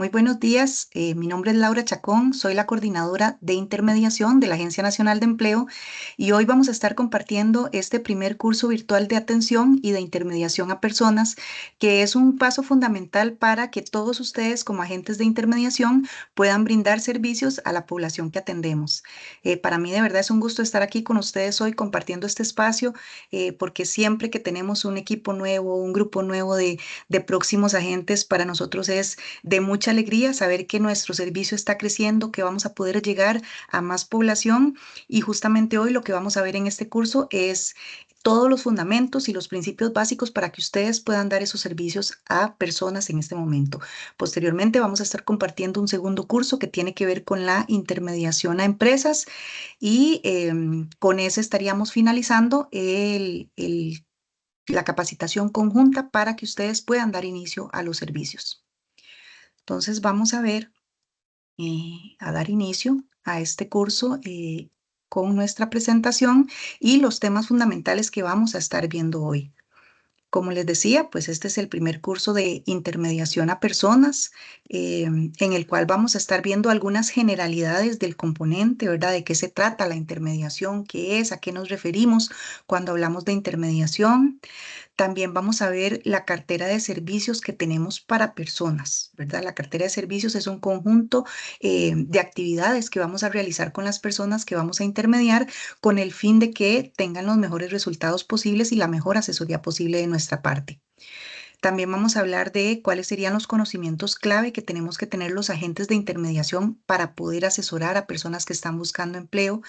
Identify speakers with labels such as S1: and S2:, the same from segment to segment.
S1: Muy buenos días, mi nombre es Laura Chacón, soy la coordinadora de intermediación de la Agencia Nacional de Empleo y hoy vamos a estar compartiendo este primer curso virtual de atención y de intermediación a personas, que es un paso fundamental para que todos ustedes como agentes de intermediación puedan brindar servicios a la población que atendemos. Para mí de verdad es un gusto estar aquí con ustedes hoy compartiendo este espacio, porque siempre que tenemos un equipo nuevo, un grupo nuevo de próximos agentes, para nosotros es de mucha alegría saber que nuestro servicio está creciendo, que vamos a poder llegar a más población y justamente hoy lo que vamos a ver en este curso es todos los fundamentos y los principios básicos para que ustedes puedan dar esos servicios a personas en este momento. Posteriormente vamos a estar compartiendo un segundo curso que tiene que ver con la intermediación a empresas y con ese estaríamos finalizando la capacitación conjunta para que ustedes puedan dar inicio a los servicios. Entonces vamos a ver, a dar inicio a este curso con nuestra presentación y los temas fundamentales que vamos a estar viendo hoy. Como les decía, pues este es el primer curso de intermediación a personas, en el cual vamos a estar viendo algunas generalidades del componente, ¿verdad? De qué se trata la intermediación, qué es, a qué nos referimos cuando hablamos de intermediación. También vamos a ver la cartera de servicios que tenemos para personas, ¿verdad? La cartera de servicios es un conjunto de actividades que vamos a realizar con las personas que vamos a intermediar con el fin de que tengan los mejores resultados posibles y la mejor asesoría posible de nuestra parte. También vamos a hablar de cuáles serían los conocimientos clave que tenemos que tener los agentes de intermediación para poder asesorar a personas que están buscando empleo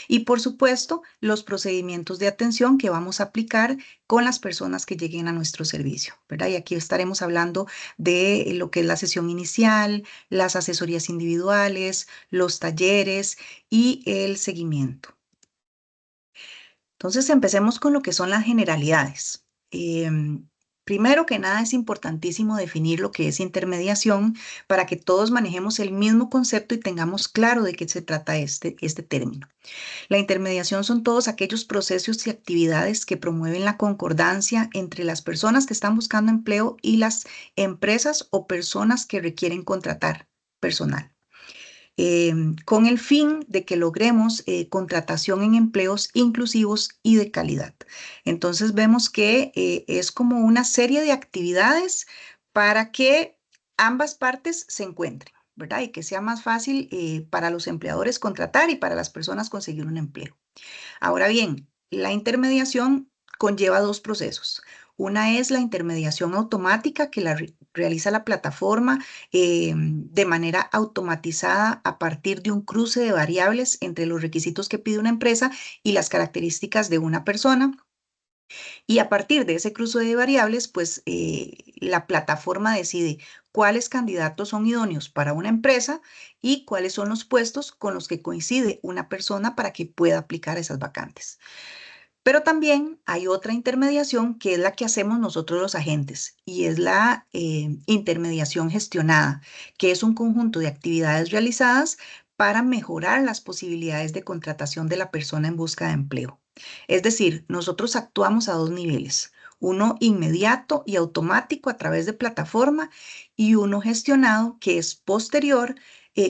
S1: y, por supuesto, los procedimientos de atención que vamos a aplicar con las personas que lleguen a nuestro servicio, ¿verdad? Y aquí estaremos hablando de lo que es la sesión inicial, las asesorías individuales, los talleres y el seguimiento. Entonces, empecemos con lo que son las generalidades. Primero que nada, es importantísimo definir lo que es intermediación para que todos manejemos el mismo concepto y tengamos claro de qué se trata este término. La intermediación son todos aquellos procesos y actividades que promueven la concordancia entre las personas que están buscando empleo y las empresas o personas que requieren contratar personal, con el fin de que logremos contratación en empleos inclusivos y de calidad. Entonces vemos que es como una serie de actividades para que ambas partes se encuentren, ¿verdad? Y que sea más fácil para los empleadores contratar y para las personas conseguir un empleo. Ahora bien, la intermediación conlleva dos procesos. Una es la intermediación automática que realiza la plataforma de manera automatizada a partir de un cruce de variables entre los requisitos que pide una empresa y las características de una persona. Y a partir de ese cruce de variables, pues la plataforma decide cuáles candidatos son idóneos para una empresa y cuáles son los puestos con los que coincide una persona para que pueda aplicar esas vacantes. Pero también hay otra intermediación que es la que hacemos nosotros los agentes y es la intermediación gestionada, que es un conjunto de actividades realizadas para mejorar las posibilidades de contratación de la persona en busca de empleo. Es decir, nosotros actuamos a dos niveles, uno inmediato y automático a través de plataforma y uno gestionado que es posterior,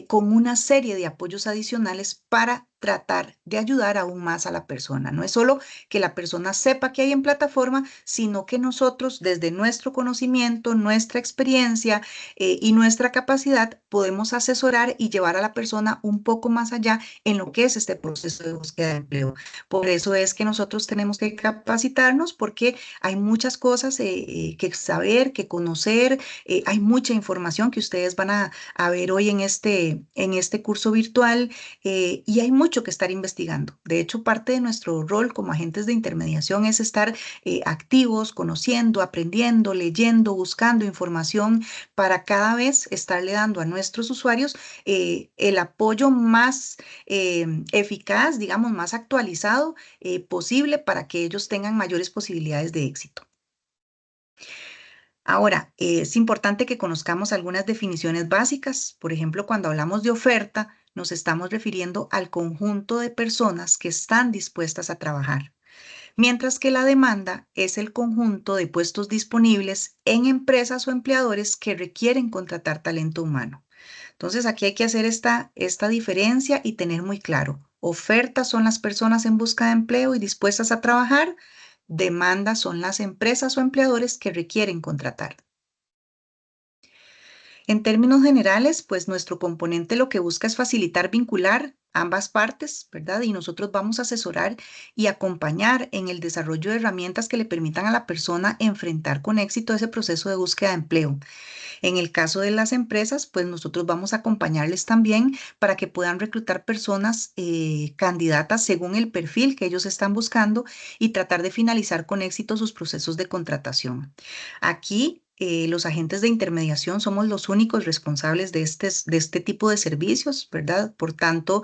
S1: con una serie de apoyos adicionales para tratar de ayudar aún más a la persona. No es solo que la persona sepa que hay en plataforma, sino que nosotros desde nuestro conocimiento, nuestra experiencia y nuestra capacidad podemos asesorar y llevar a la persona un poco más allá en lo que es este proceso de búsqueda de empleo. Por eso es que nosotros tenemos que capacitarnos porque hay muchas cosas que saber, que conocer, hay mucha información que ustedes van a ver hoy en este curso virtual y hay mucho que estar investigando. De hecho, parte de nuestro rol como agentes de intermediación es estar activos, conociendo, aprendiendo, leyendo, buscando información para cada vez estarle dando a nuestros usuarios el apoyo más eficaz, digamos, más actualizado posible para que ellos tengan mayores posibilidades de éxito. Ahora, es importante que conozcamos algunas definiciones básicas. Por ejemplo, cuando hablamos de oferta, nos estamos refiriendo al conjunto de personas que están dispuestas a trabajar. mientras que la demanda es el conjunto de puestos disponibles en empresas o empleadores que requieren contratar talento humano. Entonces, aquí hay que hacer esta diferencia y tener muy claro. Ofertas son las personas en busca de empleo y dispuestas a trabajar. Demandas son las empresas o empleadores que requieren contratar. En términos generales, pues nuestro componente lo que busca es facilitar vincular ambas partes, ¿verdad? Y nosotros vamos a asesorar y acompañar en el desarrollo de herramientas que le permitan a la persona enfrentar con éxito ese proceso de búsqueda de empleo. En el caso de las empresas, pues nosotros vamos a acompañarles también para que puedan reclutar personas candidatas según el perfil que ellos están buscando y tratar de finalizar con éxito sus procesos de contratación. Aquí, los agentes de intermediación somos los únicos responsables de este tipo de servicios, ¿verdad? Por tanto,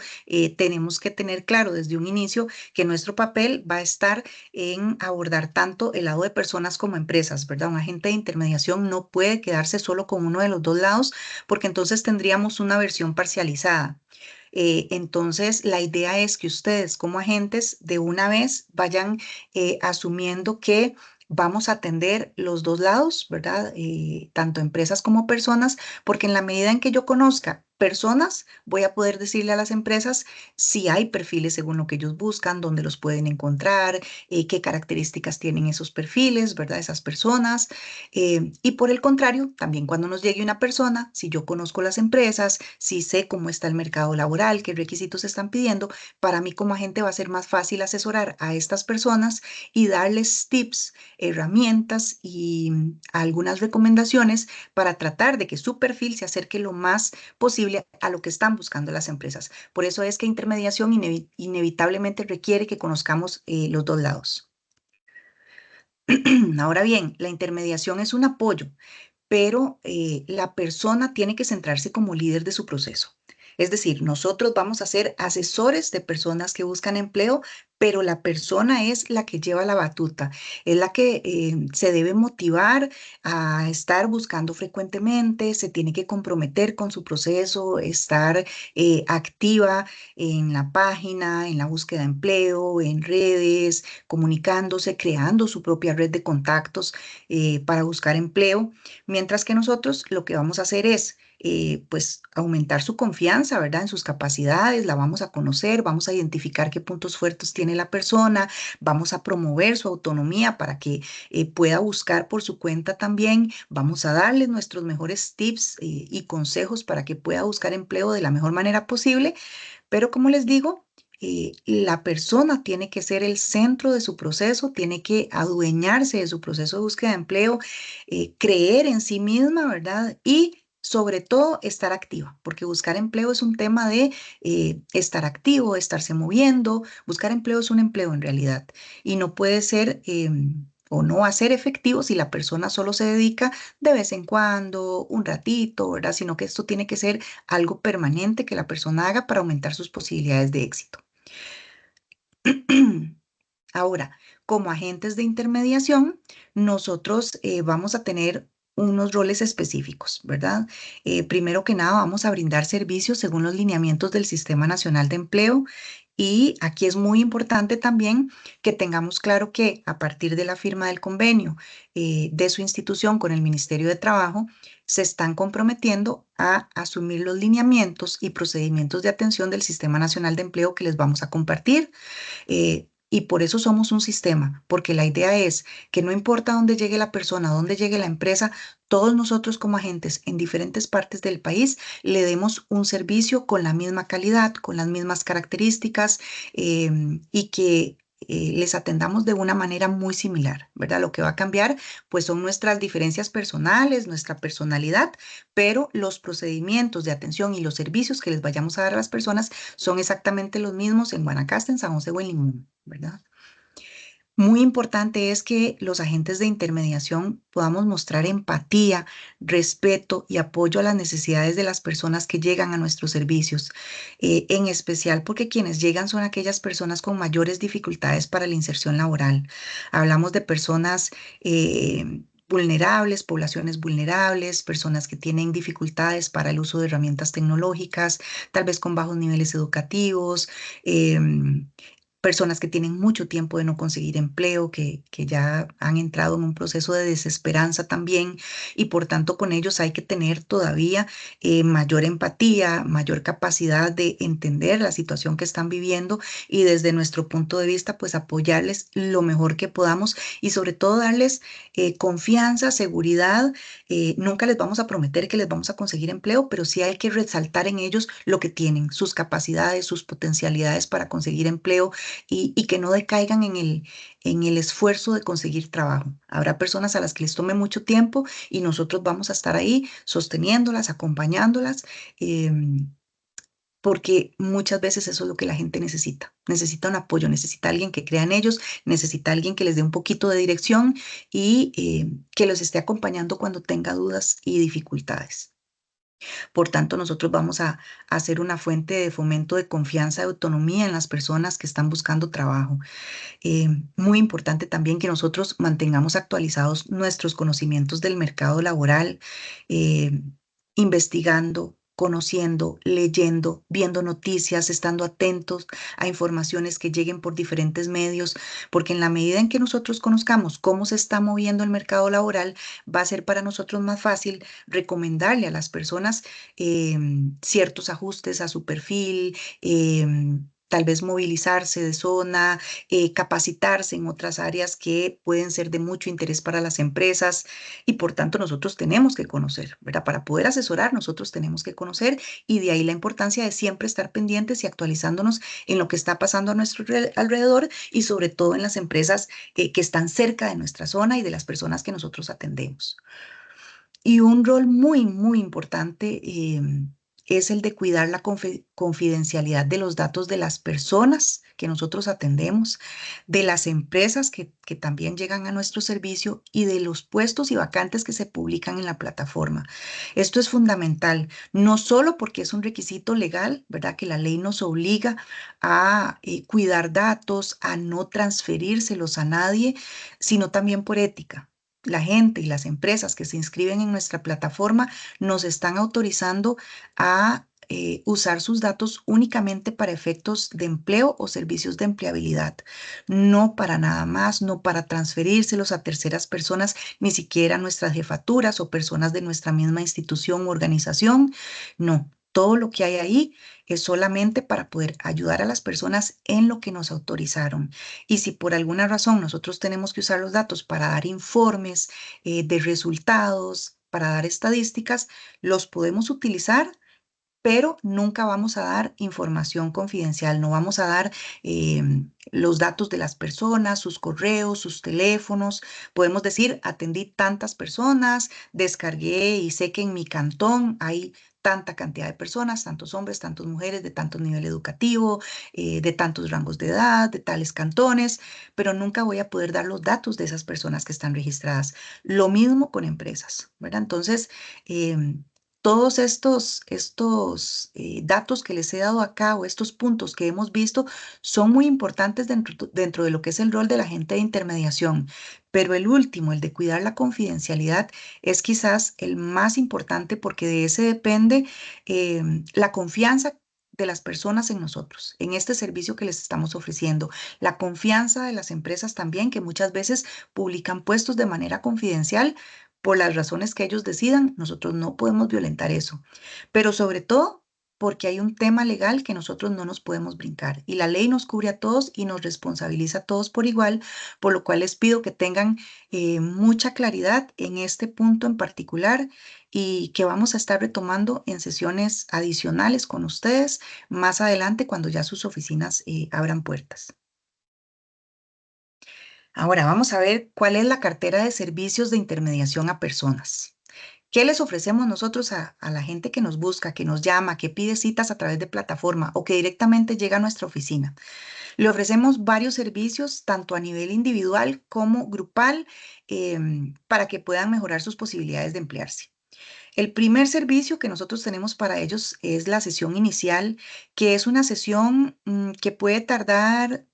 S1: tenemos que tener claro desde un inicio que nuestro papel va a estar en abordar tanto el lado de personas como empresas, ¿verdad? Un agente de intermediación no puede quedarse solo con uno de los dos lados porque entonces tendríamos una versión parcializada. Entonces, la idea es que ustedes como agentes de una vez vayan asumiendo que vamos a atender los dos lados, ¿verdad? Tanto empresas como personas, porque en la medida en que yo conozca personas, voy a poder decirle a las empresas si hay perfiles según lo que ellos buscan, dónde los pueden encontrar, qué características tienen esos perfiles, ¿verdad? Esas personas. Y por el contrario, también cuando nos llegue una persona, si yo conozco las empresas, si sé cómo está el mercado laboral, qué requisitos están pidiendo, para mí como agente va a ser más fácil asesorar a estas personas y darles tips, herramientas y algunas recomendaciones para tratar de que su perfil se acerque lo más posible a lo que están buscando las empresas. Por eso es que intermediación inevitablemente requiere que conozcamos los dos lados. Ahora bien, la intermediación es un apoyo, pero la persona tiene que centrarse como líder de su proceso. Es decir, nosotros vamos a ser asesores de personas que buscan empleo, pero la persona es la que lleva la batuta, es la que se debe motivar a estar buscando frecuentemente, se tiene que comprometer con su proceso, estar activa en la página, en la búsqueda de empleo, en redes, comunicándose, creando su propia red de contactos para buscar empleo. Mientras que nosotros lo que vamos a hacer es, pues, aumentar su confianza, ¿verdad? En sus capacidades, la vamos a conocer, vamos a identificar qué puntos fuertes tiene la persona, vamos a promover su autonomía para que pueda buscar por su cuenta también, vamos a darle nuestros mejores tips y consejos para que pueda buscar empleo de la mejor manera posible, pero como les digo, la persona tiene que ser el centro de su proceso, tiene que adueñarse de su proceso de búsqueda de empleo, creer en sí misma, ¿verdad? Y sobre todo estar activa, porque buscar empleo es un tema de estar activo, estarse moviendo. Buscar empleo es un empleo en realidad y no puede ser o no va a ser efectivo si la persona solo se dedica de vez en cuando, un ratito, ¿verdad? Sino que esto tiene que ser algo permanente que la persona haga para aumentar sus posibilidades de éxito. Ahora, como agentes de intermediación, nosotros vamos a tener unos roles específicos, ¿verdad? Primero que nada, vamos a brindar servicios según los lineamientos del Sistema Nacional de Empleo. Y aquí es muy importante también que tengamos claro que a partir de la firma del convenio de su institución con el Ministerio de Trabajo, se están comprometiendo a asumir los lineamientos y procedimientos de atención del Sistema Nacional de Empleo que les vamos a compartir. Y por eso somos un sistema, porque la idea es que no importa dónde llegue la persona, dónde llegue la empresa, todos nosotros como agentes en diferentes partes del país le demos un servicio con la misma calidad, con las mismas características y que les atendamos de una manera muy similar, ¿verdad? Lo que va a cambiar pues son nuestras diferencias personales, nuestra personalidad, pero los procedimientos de atención y los servicios que les vayamos a dar a las personas son exactamente los mismos en Guanacaste, en San José o en Limón, ¿verdad? Muy importante es que los agentes de intermediación podamos mostrar empatía, respeto y apoyo a las necesidades de las personas que llegan a nuestros servicios, en especial porque quienes llegan son aquellas personas con mayores dificultades para la inserción laboral. Hablamos de personas vulnerables, poblaciones vulnerables, personas que tienen dificultades para el uso de herramientas tecnológicas, tal vez con bajos niveles educativos. em, personas que tienen mucho tiempo de no conseguir empleo, que ya han entrado en un proceso de desesperanza también, y por tanto con ellos hay que tener todavía mayor empatía, mayor capacidad de entender la situación que están viviendo y desde nuestro punto de vista, pues apoyarles lo mejor que podamos y sobre todo darles confianza, seguridad. Nunca les vamos a prometer que les vamos a conseguir empleo, pero sí hay que resaltar en ellos lo que tienen, sus capacidades, sus potencialidades para conseguir empleo y que no decaigan en el esfuerzo de conseguir trabajo. Habrá personas a las que les tome mucho tiempo y nosotros vamos a estar ahí sosteniéndolas, acompañándolas. Porque muchas veces eso es lo que la gente necesita. Necesita un apoyo, necesita alguien que crea en ellos, necesita alguien que les dé un poquito de dirección y que los esté acompañando cuando tenga dudas y dificultades. Por tanto, nosotros vamos a ser una fuente de fomento de confianza y autonomía en las personas que están buscando trabajo. Muy importante también que nosotros mantengamos actualizados nuestros conocimientos del mercado laboral, eh, investigando, conociendo, leyendo, viendo noticias, estando atentos a informaciones que lleguen por diferentes medios, porque en la medida en que nosotros conozcamos cómo se está moviendo el mercado laboral, va a ser para nosotros más fácil recomendarle a las personas ciertos ajustes a su perfil, tal vez movilizarse de zona, capacitarse en otras áreas que pueden ser de mucho interés para las empresas y por tanto nosotros tenemos que conocer, ¿verdad? Para poder asesorar nosotros tenemos que conocer y de ahí la importancia de siempre estar pendientes y actualizándonos en lo que está pasando a nuestro alrededor y sobre todo en las empresas que están cerca de nuestra zona y de las personas que nosotros atendemos. Y un rol muy, muy importante es el de cuidar la confidencialidad de los datos de las personas que nosotros atendemos, de las empresas que también llegan a nuestro servicio y de los puestos y vacantes que se publican en la plataforma. Esto es fundamental, no solo porque es un requisito legal, ¿verdad? Que la ley nos obliga a cuidar datos, a no transferírselos a nadie, sino también por ética. La gente y las empresas que se inscriben en nuestra plataforma nos están autorizando a usar sus datos únicamente para efectos de empleo o servicios de empleabilidad, no para nada más, no para transferírselos a terceras personas, ni siquiera a nuestras jefaturas o personas de nuestra misma institución u organización, no. Todo lo que hay ahí es solamente para poder ayudar a las personas en lo que nos autorizaron. Y si por alguna razón nosotros tenemos que usar los datos para dar informes de resultados, para dar estadísticas, los podemos utilizar, pero nunca vamos a dar información confidencial, no vamos a dar los datos de las personas, sus correos, sus teléfonos. Podemos decir, atendí tantas personas, descargué y sé que en mi cantón hay tanta cantidad de personas, tantos hombres, tantas mujeres, de tanto nivel educativo, de tantos rangos de edad, de tales cantones, pero nunca voy a poder dar los datos de esas personas que están registradas. Lo mismo con empresas, ¿verdad? Entonces, todos estos datos que les he dado acá o estos puntos que hemos visto son muy importantes dentro de lo que es el rol de la gente de intermediación. Pero el último, el de cuidar la confidencialidad, es quizás el más importante porque de ese depende la confianza de las personas en nosotros, en este servicio que les estamos ofreciendo, la confianza de las empresas también, que muchas veces publican puestos de manera confidencial por las razones que ellos decidan, nosotros no podemos violentar eso. Pero sobre todo porque hay un tema legal que nosotros no nos podemos brincar y la ley nos cubre a todos y nos responsabiliza a todos por igual, por lo cual les pido que tengan mucha claridad en este punto en particular y que vamos a estar retomando en sesiones adicionales con ustedes más adelante cuando ya sus oficinas abran puertas. Ahora vamos a ver cuál es la cartera de servicios de intermediación a personas. ¿Qué les ofrecemos nosotros a la gente que nos busca, que nos llama, que pide citas a través de plataforma o que directamente llega a nuestra oficina? Le ofrecemos varios servicios, tanto a nivel individual como grupal, para que puedan mejorar sus posibilidades de emplearse. El primer servicio que nosotros tenemos para ellos es la sesión inicial, que es una sesión que puede tardar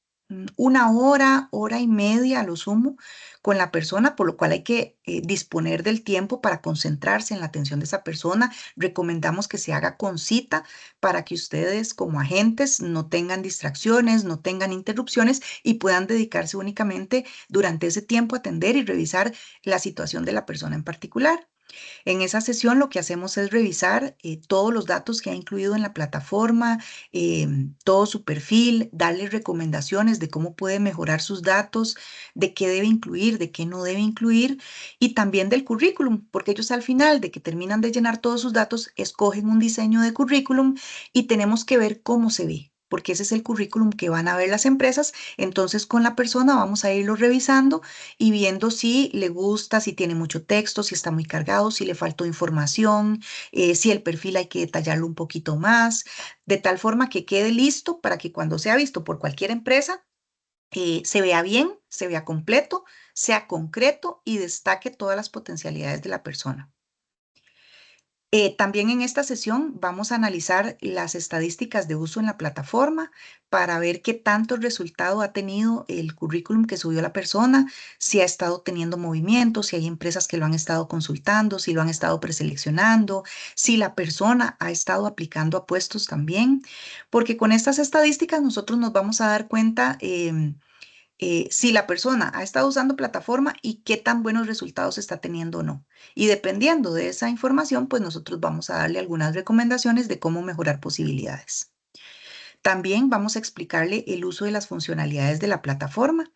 S1: una hora, hora y media a lo sumo con la persona, por lo cual hay que disponer del tiempo para concentrarse en la atención de esa persona. Recomendamos que se haga con cita para que ustedes como agentes no tengan distracciones, no tengan interrupciones y puedan dedicarse únicamente durante ese tiempo a atender y revisar la situación de la persona en particular. En esa sesión lo que hacemos es revisar todos los datos que ha incluido en la plataforma, todo su perfil, darle recomendaciones de cómo puede mejorar sus datos, de qué debe incluir, de qué no debe incluir y también del currículum, porque ellos al final de que terminan de llenar todos sus datos, escogen un diseño de currículum y tenemos que ver cómo se ve, porque ese es el currículum que van a ver las empresas. Entonces, con la persona vamos a irlo revisando y viendo si le gusta, si tiene mucho texto, si está muy cargado, si le faltó información, si el perfil hay que detallarlo un poquito más, de tal forma que quede listo para que cuando sea visto por cualquier empresa, se vea bien, se vea completo, sea concreto y destaque todas las potencialidades de la persona. También en esta sesión vamos a analizar las estadísticas de uso en la plataforma para ver qué tanto resultado ha tenido el currículum que subió la persona, si ha estado teniendo movimiento, si hay empresas que lo han estado consultando, si lo han estado preseleccionando, si la persona ha estado aplicando a puestos también, porque con estas estadísticas nosotros nos vamos a dar cuenta si la persona ha estado usando plataforma y qué tan buenos resultados está teniendo o no. Y dependiendo de esa información, pues nosotros vamos a darle algunas recomendaciones de cómo mejorar posibilidades. También vamos a explicarle el uso de las funcionalidades de la plataforma.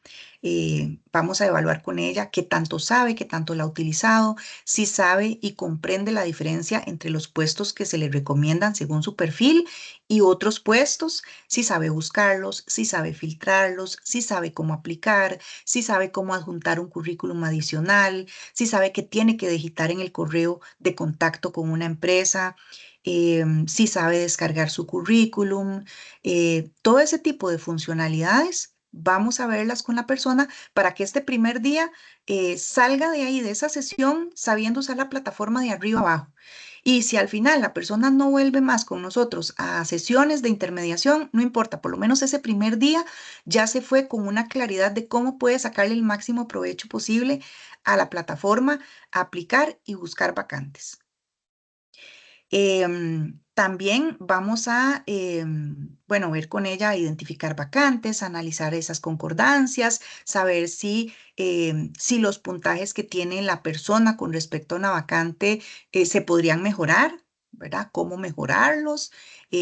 S1: Vamos a evaluar con ella qué tanto sabe, qué tanto la ha utilizado, si sabe y comprende la diferencia entre los puestos que se le recomiendan según su perfil y otros puestos, si sabe buscarlos, si sabe filtrarlos, si sabe cómo aplicar, si sabe cómo adjuntar un currículum adicional, si sabe que tiene que digitar en el correo de contacto con una empresa, si sabe descargar su currículum, todo ese tipo de funcionalidades, vamos a verlas con la persona para que este primer día salga de ahí, de esa sesión, sabiendo usar la plataforma de arriba abajo. Y si al final la persona no vuelve más con nosotros a sesiones de intermediación, no importa, por lo menos ese primer día ya se fue con una claridad de cómo puede sacarle el máximo provecho posible a la plataforma, aplicar y buscar vacantes. También vamos a, bueno, ver con ella, identificar vacantes, analizar esas concordancias, saber si los puntajes que tiene la persona con respecto a una vacante se podrían mejorar, ¿verdad? Cómo mejorarlos,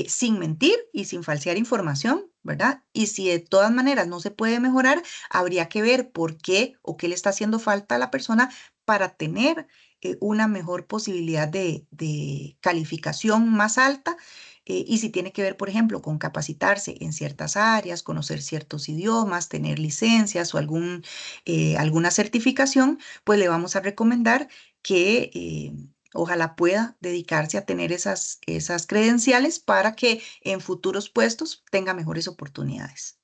S1: sin mentir y sin falsear información, ¿verdad? Y si de todas maneras no se puede mejorar, habría que ver por qué o qué le está haciendo falta a la persona para tener una mejor posibilidad de calificación más alta. Y si tiene que ver, por ejemplo, con capacitarse en ciertas áreas, conocer ciertos idiomas, tener licencias o alguna certificación, pues le vamos a recomendar que ojalá pueda dedicarse a tener esas credenciales para que en futuros puestos tenga mejores oportunidades.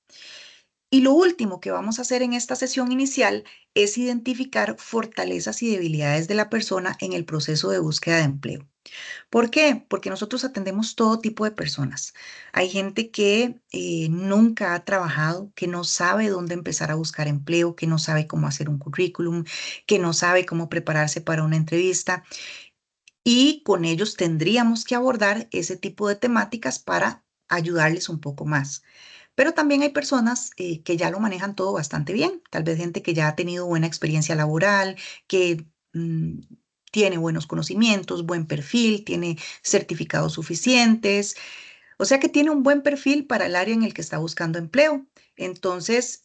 S1: Y lo último que vamos a hacer en esta sesión inicial es identificar fortalezas y debilidades de la persona en el proceso de búsqueda de empleo. ¿Por qué? Porque nosotros atendemos todo tipo de personas. Hay gente que nunca ha trabajado, que no sabe dónde empezar a buscar empleo, que no sabe cómo hacer un currículum, que no sabe cómo prepararse para una entrevista. Y con ellos tendríamos que abordar ese tipo de temáticas para ayudarles un poco más. Pero también hay personas que ya lo manejan todo bastante bien, tal vez gente que ya ha tenido buena experiencia laboral, que tiene buenos conocimientos, buen perfil, tiene certificados suficientes, o sea que tiene un buen perfil para el área en el que está buscando empleo. Entonces,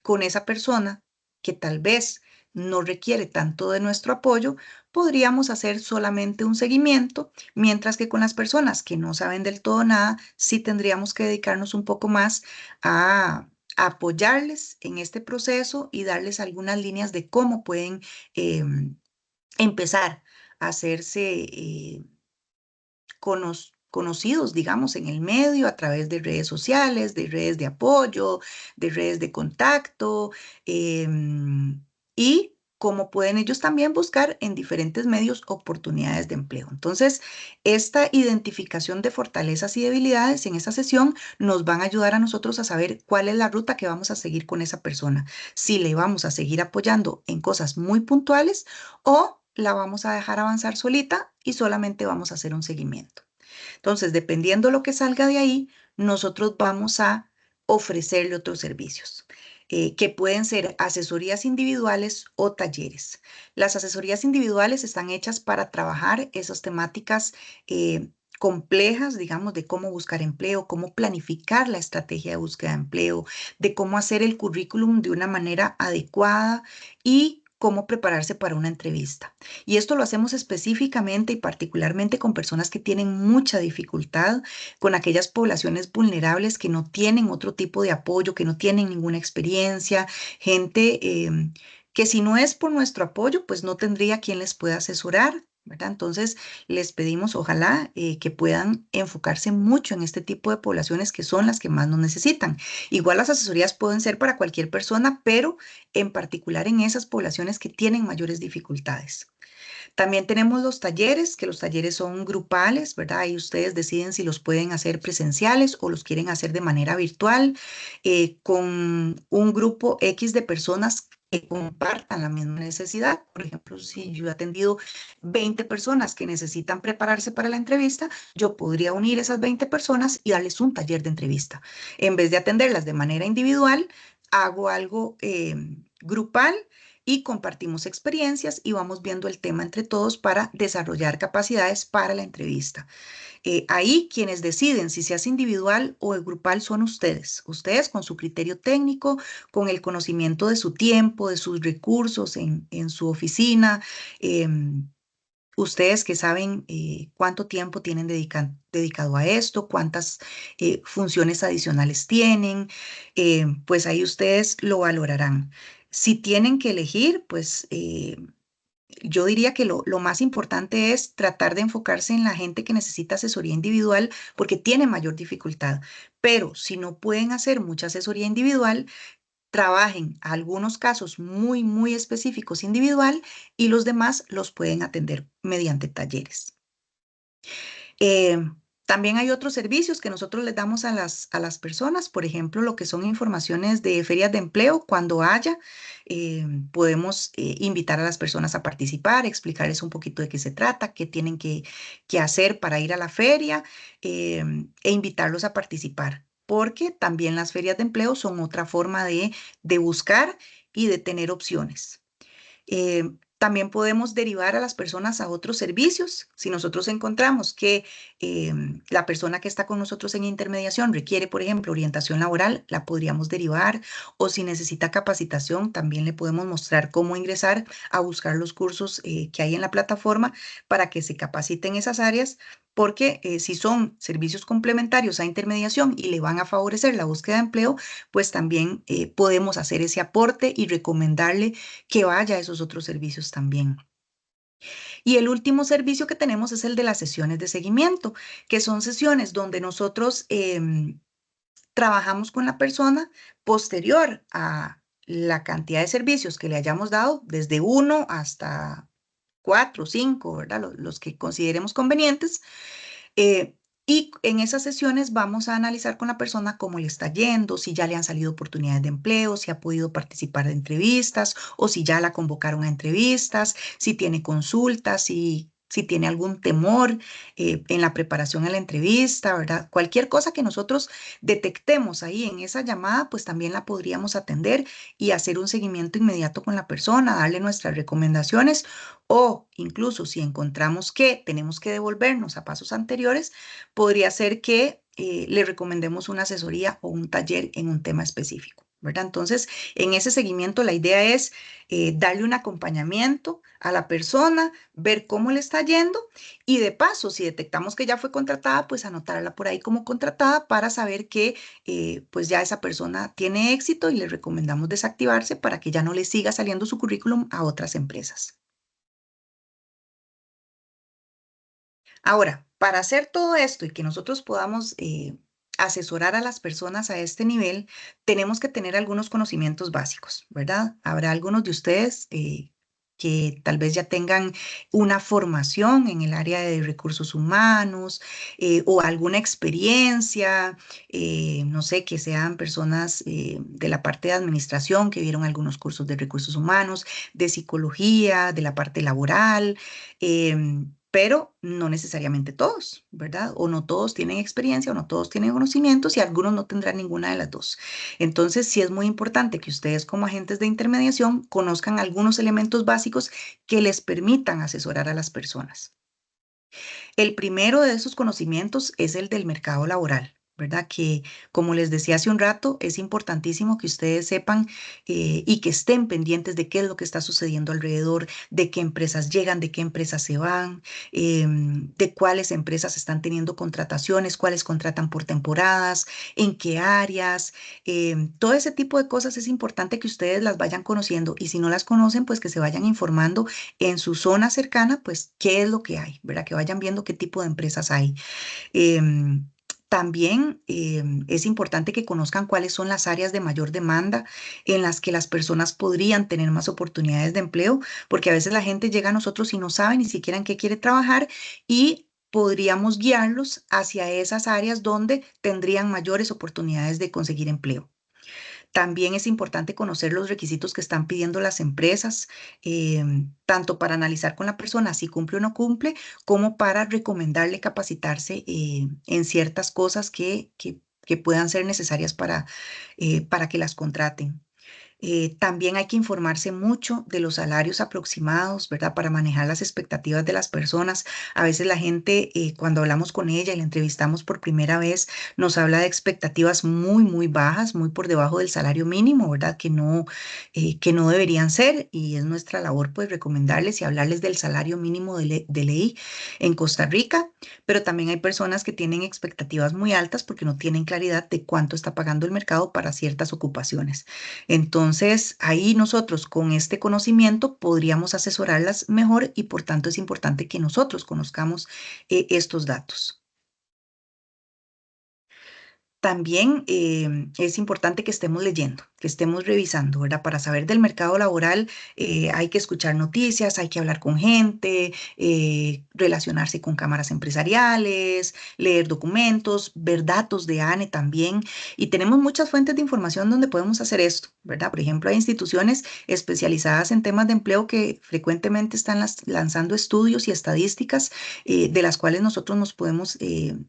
S1: con esa persona que tal vez no requiere tanto de nuestro apoyo, podríamos hacer solamente un seguimiento, mientras que con las personas que no saben del todo nada, sí tendríamos que dedicarnos un poco más a apoyarles en este proceso y darles algunas líneas de cómo pueden empezar a hacerse conocidos, digamos, en el medio a través de redes sociales, de redes de apoyo, de redes de contacto, y como pueden ellos también buscar en diferentes medios oportunidades de empleo. Entonces, esta identificación de fortalezas y debilidades en esta sesión nos van a ayudar a nosotros a saber cuál es la ruta que vamos a seguir con esa persona. Si le vamos a seguir apoyando en cosas muy puntuales o la vamos a dejar avanzar solita y solamente vamos a hacer un seguimiento. Entonces, dependiendo lo que salga de ahí, nosotros vamos a ofrecerle otros servicios, que pueden ser asesorías individuales o talleres. Las asesorías individuales están hechas para trabajar esas temáticas complejas, digamos, de cómo buscar empleo, cómo planificar la estrategia de búsqueda de empleo, de cómo hacer el currículum de una manera adecuada y cómo prepararse para una entrevista. Y esto lo hacemos específicamente y particularmente con personas que tienen mucha dificultad, con aquellas poblaciones vulnerables que no tienen otro tipo de apoyo, que no tienen ninguna experiencia, gente que si no es por nuestro apoyo, pues no tendría quien les pueda asesorar. ¿Verdad? Entonces, les pedimos, ojalá, que puedan enfocarse mucho en este tipo de poblaciones que son las que más nos necesitan. Igual las asesorías pueden ser para cualquier persona, pero en particular en esas poblaciones que tienen mayores dificultades. También tenemos los talleres, que los talleres son grupales, ¿verdad? Ahí ustedes deciden si los pueden hacer presenciales o los quieren hacer de manera virtual, con un grupo X de personas que compartan la misma necesidad. Por ejemplo, si yo he atendido 20 personas que necesitan prepararse para la entrevista, yo podría unir esas 20 personas y darles un taller de entrevista. En vez de atenderlas de manera individual, hago algo grupal y compartimos experiencias y vamos viendo el tema entre todos para desarrollar capacidades para la entrevista. Ahí quienes deciden si se hace individual o grupal son ustedes. Ustedes con su criterio técnico, con el conocimiento de su tiempo, de sus recursos en su oficina. Ustedes que saben cuánto tiempo tienen dedicado a esto, cuántas funciones adicionales tienen, pues ahí ustedes lo valorarán. Si tienen que elegir, pues yo diría que lo más importante es tratar de enfocarse en la gente que necesita asesoría individual porque tiene mayor dificultad. Pero si no pueden hacer mucha asesoría individual, trabajen algunos casos muy, muy específicos individual y los demás los pueden atender mediante talleres. Eh, También hay otros servicios que nosotros les damos a las personas, por ejemplo, lo que son informaciones de ferias de empleo. Cuando haya, podemos invitar a las personas a participar, explicarles un poquito de qué se trata, qué tienen que hacer para ir a la feria e invitarlos a participar, porque también las ferias de empleo son otra forma de buscar y de tener opciones. También podemos derivar a las personas a otros servicios. Si nosotros encontramos que la persona que está con nosotros en intermediación requiere, por ejemplo, orientación laboral, la podríamos derivar. O si necesita capacitación, también le podemos mostrar cómo ingresar a buscar los cursos que hay en la plataforma para que se capacite en esas áreas, porque si son servicios complementarios a intermediación y le van a favorecer la búsqueda de empleo, pues también podemos hacer ese aporte y recomendarle que vaya a esos otros servicios también. Y el último servicio que tenemos es el de las sesiones de seguimiento, que son sesiones donde nosotros trabajamos con la persona posterior a la cantidad de servicios que le hayamos dado, desde uno hasta cuatro, cinco, ¿verdad? Los que consideremos convenientes. Eh, y en esas sesiones vamos a analizar con la persona cómo le está yendo, si ya le han salido oportunidades de empleo, si ha podido participar de entrevistas o si ya la convocaron a entrevistas, si tiene consultas, si tiene algún temor en la preparación a la entrevista, ¿verdad? Cualquier cosa que nosotros detectemos ahí en esa llamada, pues también la podríamos atender y hacer un seguimiento inmediato con la persona, darle nuestras recomendaciones o incluso si encontramos que tenemos que devolvernos a pasos anteriores, podría ser que le recomendemos una asesoría o un taller en un tema específico, ¿verdad? Entonces, en ese seguimiento, la idea es darle un acompañamiento a la persona, ver cómo le está yendo y de paso, si detectamos que ya fue contratada, pues anotarla por ahí como contratada para saber que pues ya esa persona tiene éxito y le recomendamos desactivarse para que ya no le siga saliendo su currículum a otras empresas. Ahora, para hacer todo esto y que nosotros podamos asesorar a las personas a este nivel, tenemos que tener algunos conocimientos básicos, ¿verdad? Habrá algunos de ustedes que tal vez ya tengan una formación en el área de recursos humanos o alguna experiencia, no sé, que sean personas de la parte de administración que vieron algunos cursos de recursos humanos, de psicología, de la parte laboral. Pero no necesariamente todos, ¿verdad? O no todos tienen experiencia o no todos tienen conocimientos y algunos no tendrán ninguna de las dos. Entonces, sí es muy importante que ustedes como agentes de intermediación conozcan algunos elementos básicos que les permitan asesorar a las personas. El primero de esos conocimientos es el del mercado laboral, ¿verdad? Que, como les decía hace un rato, es importantísimo que ustedes sepan y que estén pendientes de qué es lo que está sucediendo alrededor, de qué empresas llegan, de qué empresas se van, de cuáles empresas están teniendo contrataciones, cuáles contratan por temporadas, en qué áreas. Todo ese tipo de cosas es importante que ustedes las vayan conociendo y si no las conocen, pues que se vayan informando en su zona cercana, pues qué es lo que hay, ¿verdad? Que vayan viendo qué tipo de empresas hay. Em, También es importante que conozcan cuáles son las áreas de mayor demanda en las que las personas podrían tener más oportunidades de empleo, porque a veces la gente llega a nosotros y no sabe ni siquiera en qué quiere trabajar y podríamos guiarlos hacia esas áreas donde tendrían mayores oportunidades de conseguir empleo. También es importante conocer los requisitos que están pidiendo las empresas, tanto para analizar con la persona si cumple o no cumple, como para recomendarle capacitarse en ciertas cosas que puedan ser necesarias para que las contraten. También hay que informarse mucho de los salarios aproximados, ¿verdad? Para manejar las expectativas de las personas. A veces la gente, cuando hablamos con ella y la entrevistamos por primera vez, nos habla de expectativas muy, muy bajas, muy por debajo del salario mínimo, ¿verdad? Que no deberían ser y es nuestra labor, pues, recomendarles y hablarles del salario mínimo de ley en Costa Rica, pero también hay personas que tienen expectativas muy altas porque no tienen claridad de cuánto está pagando el mercado para ciertas ocupaciones. Entonces, ahí nosotros con este conocimiento podríamos asesorarlas mejor y por tanto es importante que nosotros conozcamos estos datos. También es importante que estemos leyendo, que estemos revisando, ¿verdad? Para saber del mercado laboral hay que escuchar noticias, hay que hablar con gente, relacionarse con cámaras empresariales, leer documentos, ver datos de ANE también. Y tenemos muchas fuentes de información donde podemos hacer esto, ¿verdad? Por ejemplo, hay instituciones especializadas en temas de empleo que frecuentemente están lanzando estudios y estadísticas de las cuales nosotros nos podemos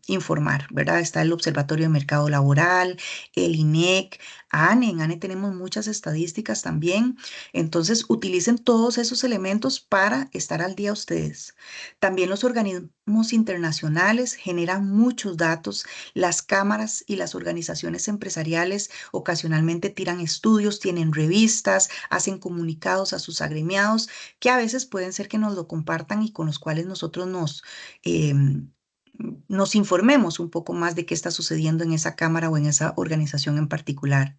S1: informar, ¿verdad? Está el Observatorio de Mercado Laboral, el INEC, ANE. En ANE tenemos muchas estadísticas también. Entonces, utilicen todos esos elementos para estar al día ustedes. También los organismos internacionales generan muchos datos. Las cámaras y las organizaciones empresariales ocasionalmente tiran estudios, tienen revistas, hacen comunicados a sus agremiados que a veces pueden ser que nos lo compartan y con los cuales nosotros em, nos informemos un poco más de qué está sucediendo en esa cámara o en esa organización en particular.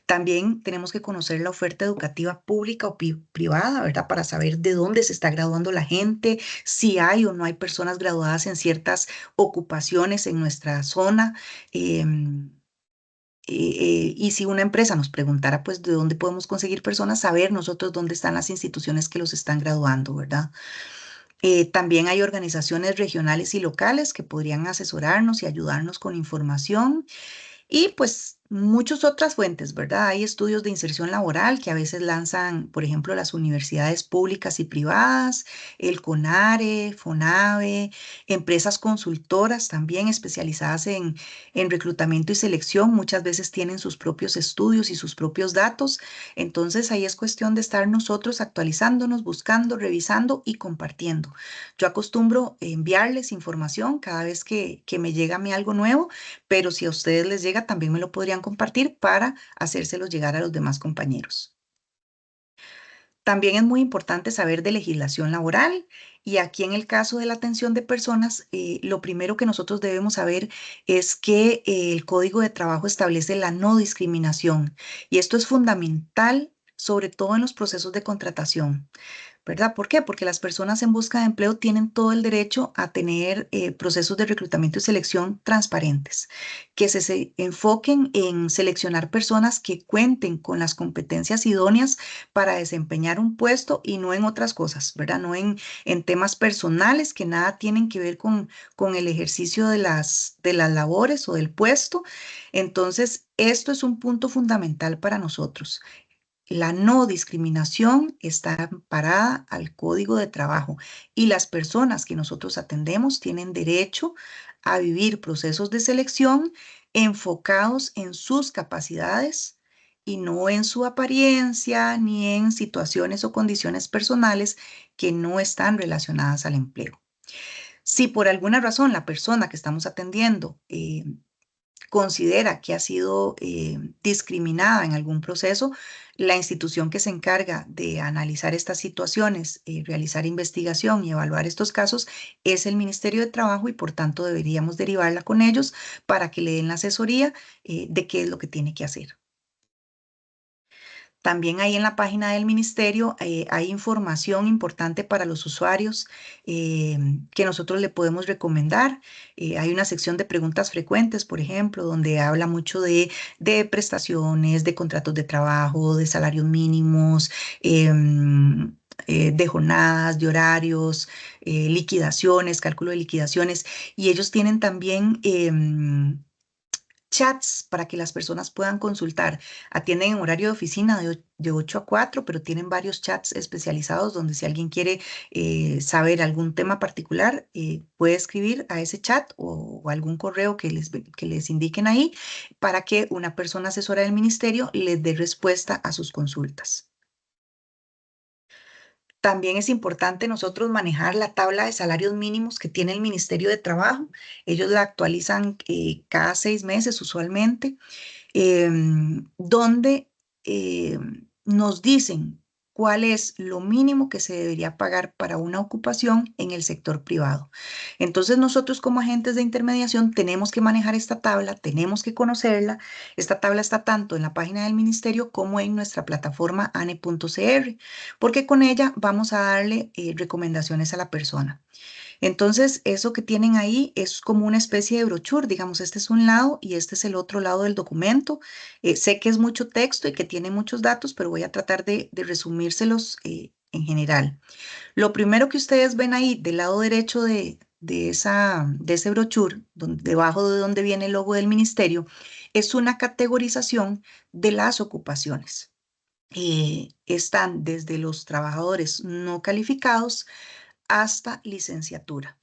S1: También tenemos que conocer la oferta educativa pública o privada, ¿verdad? Para saber de dónde se está graduando la gente, si hay o no hay personas graduadas en ciertas ocupaciones en nuestra zona. em, y si una empresa nos preguntara, pues, de dónde podemos conseguir personas, saber nosotros dónde están las instituciones que los están graduando, ¿verdad? También hay organizaciones regionales y locales que podrían asesorarnos y ayudarnos con información. Y pues muchas otras fuentes, ¿verdad? Hay estudios de inserción laboral que a veces lanzan, por ejemplo, las universidades públicas y privadas, el CONARE, FONAVE, empresas consultoras también especializadas en reclutamiento y selección. Muchas veces tienen sus propios estudios y sus propios datos. Entonces ahí es cuestión de estar nosotros actualizándonos, buscando, revisando y compartiendo. Yo acostumbro enviarles información cada vez que me llega a mí algo nuevo, pero si a ustedes les llega, también me lo podrían compartir para hacérselos llegar a los demás compañeros. También es muy importante saber de legislación laboral y aquí en el caso de la atención de personas, lo primero que nosotros debemos saber es que el Código de Trabajo establece la no discriminación y esto es fundamental, sobre todo en los procesos de contratación. ¿verdad? ¿Por qué? Porque las personas en busca de empleo tienen todo el derecho a tener procesos de reclutamiento y selección transparentes, que se enfoquen en seleccionar personas que cuenten con las competencias idóneas para desempeñar un puesto y no en otras cosas, ¿verdad? No en temas personales que nada tienen que ver con el ejercicio de las labores o del puesto. Entonces, esto es un punto fundamental para nosotros. La no discriminación está amparada al Código de Trabajo y las personas que nosotros atendemos tienen derecho a vivir procesos de selección enfocados en sus capacidades y no en su apariencia ni en situaciones o condiciones personales que no están relacionadas al empleo. Si por alguna razón la persona que estamos atendiendo considera que ha sido discriminada en algún proceso, la institución que se encarga de analizar estas situaciones, realizar investigación y evaluar estos casos es el Ministerio de Trabajo y por tanto deberíamos derivarla con ellos para que le den la asesoría de qué es lo que tiene que hacer. También ahí en la página del ministerio hay información importante para los usuarios que nosotros le podemos recomendar. Hay una sección de preguntas frecuentes, por ejemplo, donde habla mucho de prestaciones, de contratos de trabajo, de salarios mínimos, de jornadas, de horarios, liquidaciones, cálculo de liquidaciones. Y ellos tienen también chats para que las personas puedan consultar. Atienden en horario de oficina de 8 a 4, pero tienen varios chats especializados donde si alguien quiere saber algún tema particular, puede escribir a ese chat o algún correo que les indiquen ahí para que una persona asesora del ministerio les dé respuesta a sus consultas. También es importante nosotros manejar la tabla de salarios mínimos que tiene el Ministerio de Trabajo. Ellos la actualizan cada 6 meses usualmente, donde nos dicen cuál es lo mínimo que se debería pagar para una ocupación en el sector privado. Entonces nosotros como agentes de intermediación tenemos que manejar esta tabla, tenemos que conocerla. Esta tabla está tanto en la página del ministerio como en nuestra plataforma ane.cr, porque con ella vamos a darle recomendaciones a la persona. Entonces, eso que tienen ahí es como una especie de brochure, digamos, este es un lado y este es el otro lado del documento. Sé que es mucho texto y que tiene muchos datos, pero voy a tratar de resumírselos en general. Lo primero que ustedes ven ahí del lado derecho de ese brochure, debajo de donde viene el logo del ministerio, es una categorización de las ocupaciones. Están desde los trabajadores no calificados hasta licenciatura.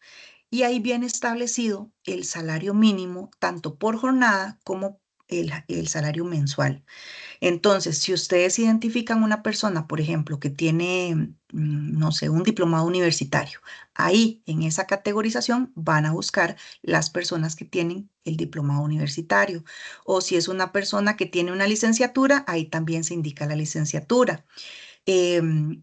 S1: Y ahí viene establecido el salario mínimo, tanto por jornada como el salario mensual. Entonces, si ustedes identifican una persona, por ejemplo, que tiene, no sé, un diplomado universitario, ahí en esa categorización van a buscar las personas que tienen el diplomado universitario. O si es una persona que tiene una licenciatura, ahí también se indica la licenciatura. Em,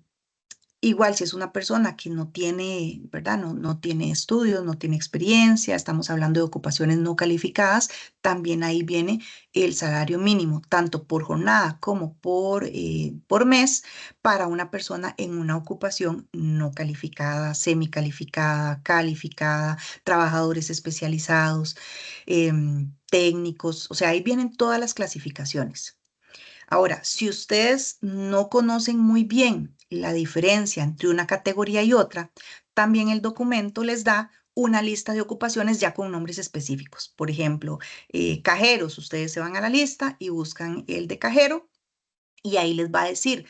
S1: Igual si es una persona que no tiene, ¿verdad? No tiene estudios, no tiene experiencia, estamos hablando de ocupaciones no calificadas, también ahí viene el salario mínimo, tanto por jornada como por mes, para una persona en una ocupación no calificada, semicalificada, calificada, trabajadores especializados, técnicos, o sea, ahí vienen todas las clasificaciones. Ahora, si ustedes no conocen muy bien la diferencia entre una categoría y otra, también el documento les da una lista de ocupaciones ya con nombres específicos. Por ejemplo, cajeros, ustedes se van a la lista y buscan el de cajero y ahí les va a decir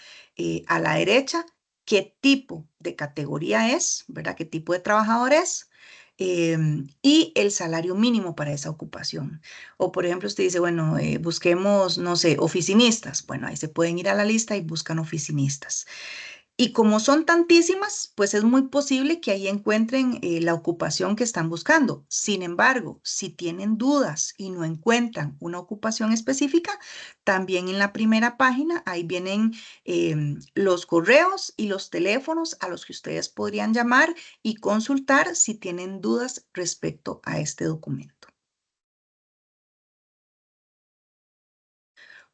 S1: a la derecha qué tipo de categoría es, ¿verdad? ¿Qué tipo de trabajador es? Y el salario mínimo para esa ocupación. O por ejemplo, usted dice, bueno, busquemos, no sé, oficinistas. Bueno, ahí se pueden ir a la lista y buscan oficinistas. Y como son tantísimas, pues es muy posible que ahí encuentren la ocupación que están buscando. Sin embargo, si tienen dudas y no encuentran una ocupación específica, también en la primera página ahí vienen los correos y los teléfonos a los que ustedes podrían llamar y consultar si tienen dudas respecto a este documento.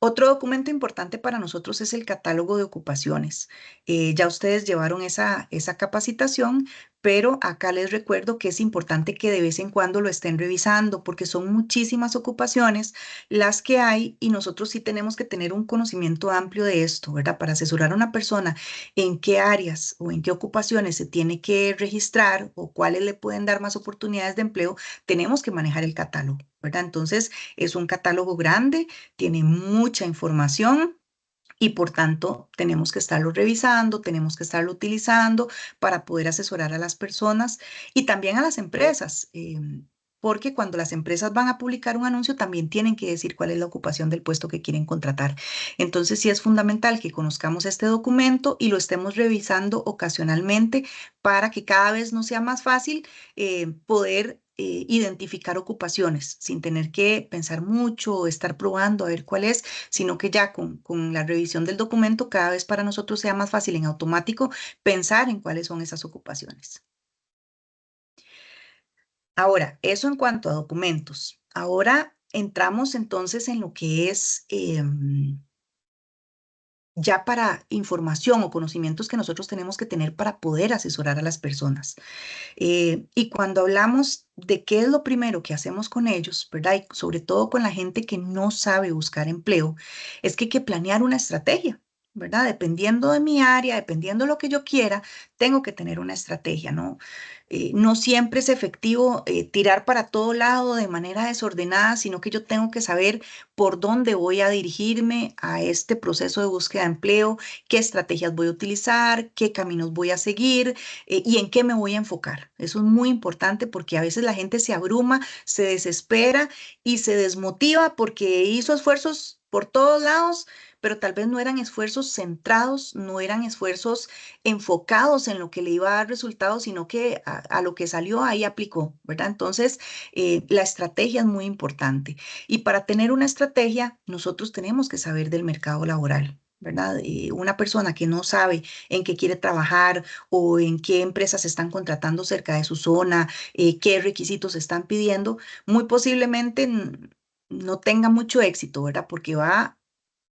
S1: Otro documento importante para nosotros es el catálogo de ocupaciones. Ya ustedes llevaron esa capacitación, pero acá les recuerdo que es importante que de vez en cuando lo estén revisando porque son muchísimas ocupaciones las que hay y nosotros sí tenemos que tener un conocimiento amplio de esto, ¿verdad? Para asesorar a una persona en qué áreas o en qué ocupaciones se tiene que registrar o cuáles le pueden dar más oportunidades de empleo, tenemos que manejar el catálogo, ¿verdad? Entonces, es un catálogo grande, tiene mucha información y por tanto tenemos que estarlo revisando, tenemos que estarlo utilizando para poder asesorar a las personas y también a las empresas. Porque cuando las empresas van a publicar un anuncio, también tienen que decir cuál es la ocupación del puesto que quieren contratar. Entonces, sí es fundamental que conozcamos este documento y lo estemos revisando ocasionalmente para que cada vez nos sea más fácil poder identificar ocupaciones sin tener que pensar mucho o estar probando a ver cuál es, sino que ya con la revisión del documento cada vez para nosotros sea más fácil en automático pensar en cuáles son esas ocupaciones. Ahora, eso en cuanto a documentos. Ahora entramos entonces en lo que es ya para información o conocimientos que nosotros tenemos que tener para poder asesorar a las personas. Y cuando hablamos de qué es lo primero que hacemos con ellos, ¿verdad? Y sobre todo con la gente que no sabe buscar empleo, es que hay que planear una estrategia, ¿verdad? Dependiendo de mi área, dependiendo de lo que yo quiera, tengo que tener una estrategia, ¿no? No siempre es efectivo tirar para todo lado de manera desordenada, sino que yo tengo que saber por dónde voy a dirigirme a este proceso de búsqueda de empleo, qué estrategias voy a utilizar, qué caminos voy a seguir y en qué me voy a enfocar. Eso es muy importante porque a veces la gente se abruma, se desespera y se desmotiva porque hizo esfuerzos por todos lados, pero tal vez no eran esfuerzos centrados, no eran esfuerzos enfocados en lo que le iba a dar resultados, sino que a lo que salió ahí aplicó, ¿verdad? Entonces, la estrategia es muy importante. Y para tener una estrategia, nosotros tenemos que saber del mercado laboral. ¿Verdad? Una persona que no sabe en qué quiere trabajar o en qué empresas están contratando cerca de su zona, qué requisitos están pidiendo, muy posiblemente no tenga mucho éxito, ¿verdad? Porque va